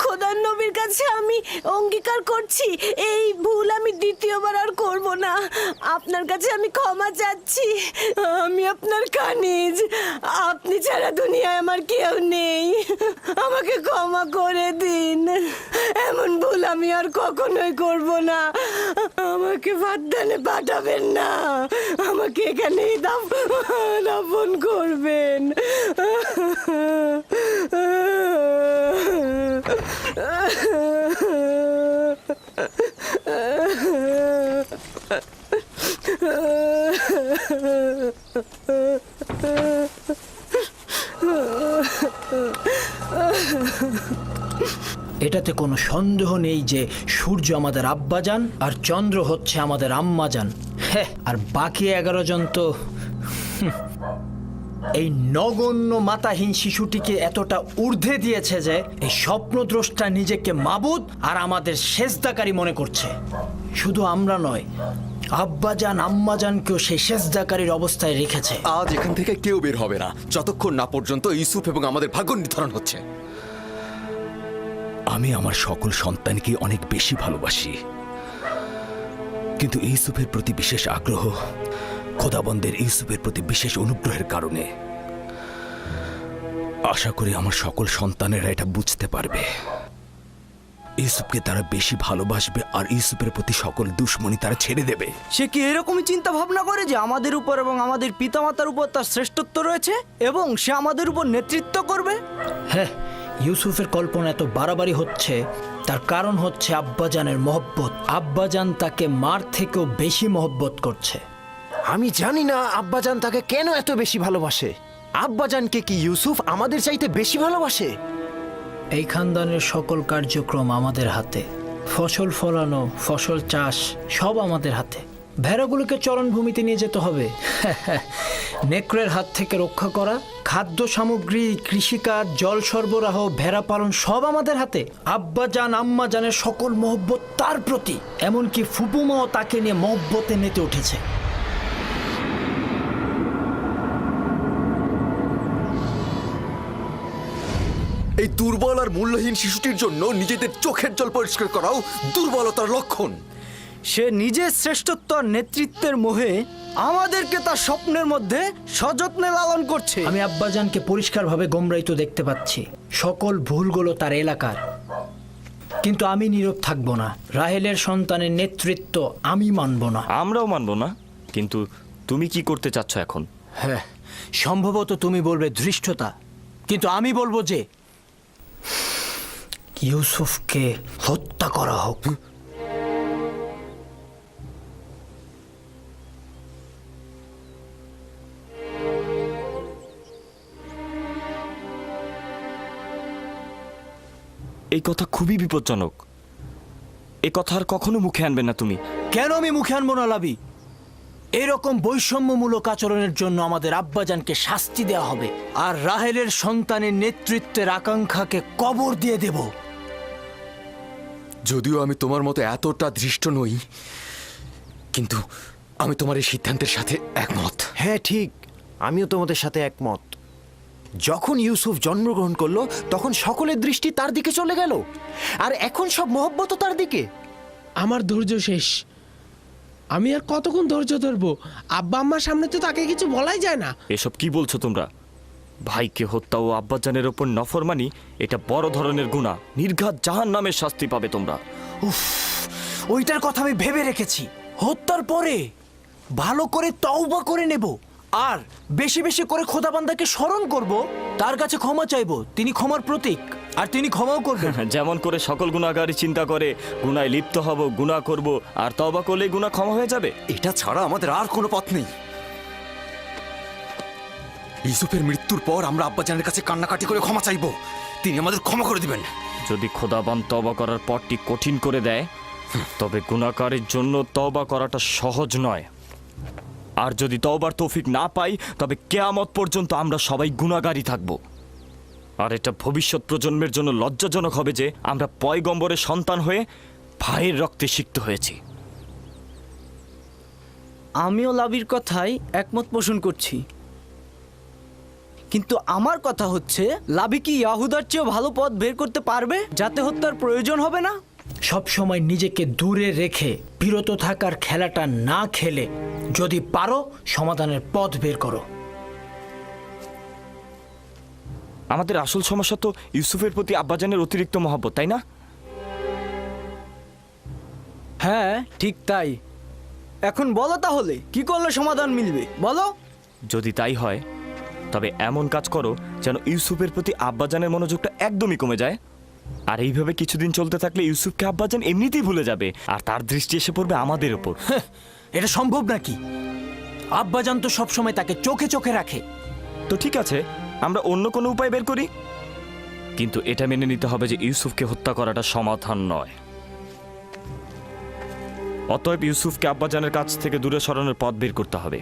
খোদার নবীর কাছে আমি অঙ্গীকার করছি এই ভুল আমি দ্বিতীয়বার আর করব না। আপনার কাছে আমি ক্ষমা চাচ্ছি। আমি আপনার কানিজ, আপনি ছাড়া দুনিয়ায় আমার কেউ নেই। আমাকে ক্ষমা করে দিন। এমন ভুল আমি আর কখনোই করব না। আমাকে ফাঁদদানে পাঠাবেন না, আমাকে এখানেই দাফন করবেন। এটাতে কোনো সন্দেহ নেই যে সূর্য আমাদের আব্বাজান আর চন্দ্র হচ্ছে আমাদের আম্মাজান। হ্যাঁ, আর বাকি 11 জন তো এই নগণ্য মাতাহীন শিশুটিকে এতটা ঊর্ধ্বে দিয়েছে যে এই স্বপ্নদ্রষ্টা নিজেকে মাবুদ আর আমাদের সেজদাকারী মনে করছে। শুধু আমরা নয়, আব্বাজান আম্মাজানকেও সেই সেজদাকারীর অবস্থায় রেখেছে। আজ এখান থেকে কেউ বের হবে না যতক্ষণ না পর্যন্ত ইউসুফ এবং আমাদের ভাগ্য নির্ধারণ হচ্ছে। আমি আমার সকল সন্তানকে অনেক বেশি ভালোবাসি, কিন্তু ইউসুফের প্রতি বিশেষ আগ্রহ খোদাবন্দের ইউসুফের প্রতি বিশেষ অনুগ্রহের কারণে। আশা করি আমার সকল সন্তানেরা এটা বুঝতে পারবে। ইউসুফকে তারা বেশি ভালোবাসবে আর ইউসুফের প্রতি সকল দুশ্মনী তারা ছেড়ে দেবে। সে কি এরকমই চিন্তা ভাবনা করে যে আমাদের উপর এবং আমাদের পিতামাতার উপর তার শ্রেষ্ঠত্ব রয়েছে এবং সে আমাদের উপর নেতৃত্ব করবে? হ্যাঁ, ইউসুফের কল্পনা এত বাড়াবাড়ি হচ্ছে তার কারণ হচ্ছে আব্বাজানের মহব্বত। আব্বাজান তাকে মার থেকেও বেশি মহব্বত করছে। আমি জানি না আব্বাজান তাকে কেন এত বেশি ভালোবাসে। আব্বাজানকে কি ইউসুফ আমাদের চাইতে বেশি ভালোবাসে? এই খানদানের সকল কার্যক্রম আমাদের হাতে। ফসল ফলানো, ফসল চাষ সব আমাদের হাতে। ভেড়াগুলোকে চরণভূমিতে নিয়ে যেতে হবে, নেকড়ের হাত থেকে রক্ষা করা, খাদ্য সামগ্রী, কৃষিকাজ, জল সরবরাহ, ভেড়া পালন সব আমাদের হাতে। আব্বাজান আম্মাজানের সকল মহব্বত তার প্রতি, এমনকি ফুপুমাও তাকে নিয়ে মহব্বতে মেতে উঠেছে। এই দুর্বল আর মূল্যহীন শিশুটির জন্য নিজেদের চোখের জল পরিষ্কার করাও দুর্বলতার লক্ষণ। সে নিজের শ্রেষ্ঠত্ব আর নেতৃত্বের মোহে আমাদেরকে তার স্বপ্নের মধ্যে সযত্নে লালন করছে। আমি আব্বাজানকে পরিষ্কারভাবে গোমরাইতো দেখতে পাচ্ছি। সকল ভুলগুলো তার এলাকার, কিন্তু আমি নীরব থাকবো না। রাহেলের সন্তানের নেতৃত্ব আমি মানব না। আমরাও মানব না, কিন্তু তুমি কি করতে চাচ্ছ এখন? হ্যাঁ, সম্ভবত তুমি বলবে ধৃষ্টতা, কিন্তু আমি বলবো যে ইউসুফকে হত্যা করা হোক। এই কথা খুবই বিপজ্জনক। এই কথা আর কখনো মুখে আনবে না তুমি। কেন আমি মুখে আনবো না লাবি? এরকম বৈষম্যমূলক আচরণের জন্য আমাদের আব্বাজানকে শাস্তি দেওয়া হবে, আর রাহেলের সন্তানের নেতৃত্বের আকাঙ্ক্ষাকে কবর দিয়ে দেব। যদিও আমি তোমার মতো এতটা দৃষ্ট নই, কিন্তু আমি তোমার এই সিদ্ধান্তের সাথে একমত। হ্যাঁ ঠিক, আমিও তোমাদের সাথে একমত। যখন ইউসুফ জন্মগ্রহণ করলো তখন সকলের দৃষ্টি তার দিকে চলে গেল, আর এখন সব মহব্বত তার দিকে। আমার ধৈর্য শেষ। আমি আর কতক্ষণ ধৈর্য ধরবো? আব্বা আম্মার সামনে তো তাকে কিছু বলাই যায় না। এসব কি বলছো তোমরা? ভাইকে হত্যা ও আব্বাজানের ওপর নফরমানি এটা বড় ধরনের গুনাহ। নির্ঘাত জাহান্নামের শাস্তি পাবে তোমরা। উফ, ওইটার কথা আমি ভেবে রেখেছি। হত্যার পরে ভালো করে তওবা করে নেব, আর বেশি বেশি করে খোদাবান্দাকে স্মরণ করব, তার কাছে ক্ষমা চাইব। তিনি ক্ষমার প্রতীক, আর তিনি ক্ষমাও করবেন। যেমন করে সকল গুনাহগারী চিন্তা করে গুনায় লিপ্ত হব, গুনাহ করব, আর তওবা করলে গুনাহ ক্ষমা হয়ে যাবে। এটা ছাড়া আমাদের আর কোনো পথ নেই। ইউসুফের মৃত্যুর পর আমরা আব্বাজানের কাছে কান্নাকাটি করে ক্ষমা চাইব, তিনি আমাদের ক্ষমা করে দিবেন। যদি খোদাবান তওবা করার পথটি কঠিন করে দেয়, তবে গুনাহকারীর জন্য তওবা করাটা সহজ নয়। আর যদি তওবার তৌফিক না পাই, তবে কিয়ামত পর্যন্ত আমরা সবাই গুনাহগারী থাকব। আর এটা ভবিষ্যৎ প্রজন্মের জন্য লজ্জাজনক হবে যে আমরা পয়গম্বরের সন্তান হয়ে ভাইয়ের রক্তে সিক্ত হয়েছি। আমিও লাবির কথাই একমত পোষণ করছি, কিন্তু আমার কথা হচ্ছে, লাবি কি ইয়াহুদার চেয়েও ভালো পথ বের করতে পারবে যাতে হত্যার প্রয়োজন হবে না? সব সময় নিজেকে দূরে রেখে বিরত থাকার খেলাটা না খেলে যদি পারো সমাধানের পথ বের করো। আমাদের আসল সমস্যা তো ইউসুফের প্রতি আব্বাজানের অতিরিক্ত মহব্বত, তাই না? হ্যাঁ ঠিক তাই। এখন বলো তাহলে কি করলে সমাধান মিলবে, বলো। যদি তাই হয়, তবে এমন কাজ করো যেন ইউসুফের প্রতি আব্বাজানের মনোযোগটা একদমই কমে যায়। আর এইভাবে কিছুদিন চলতে থাকলে ইউসুফকে আব্বাজান এমনিতেই ভুলে যাবে, আর তার দৃষ্টি এসে পড়বে আমাদের উপর। এটা সম্ভব নাকি? আব্বাজান তো সবসময় তাকে চোখে চোখে রাখে। তো ঠিক আছে, আমরা অন্য কোনো উপায় বের করি। কিন্তু এটা মেনে নিতে হবে যে ইউসুফকে হত্যা করাটা সমাধান নয়। অতএব ইউসুফকে আব্বাজানের কাছ থেকে দূরে সরানোর পথ বের করতে হবে।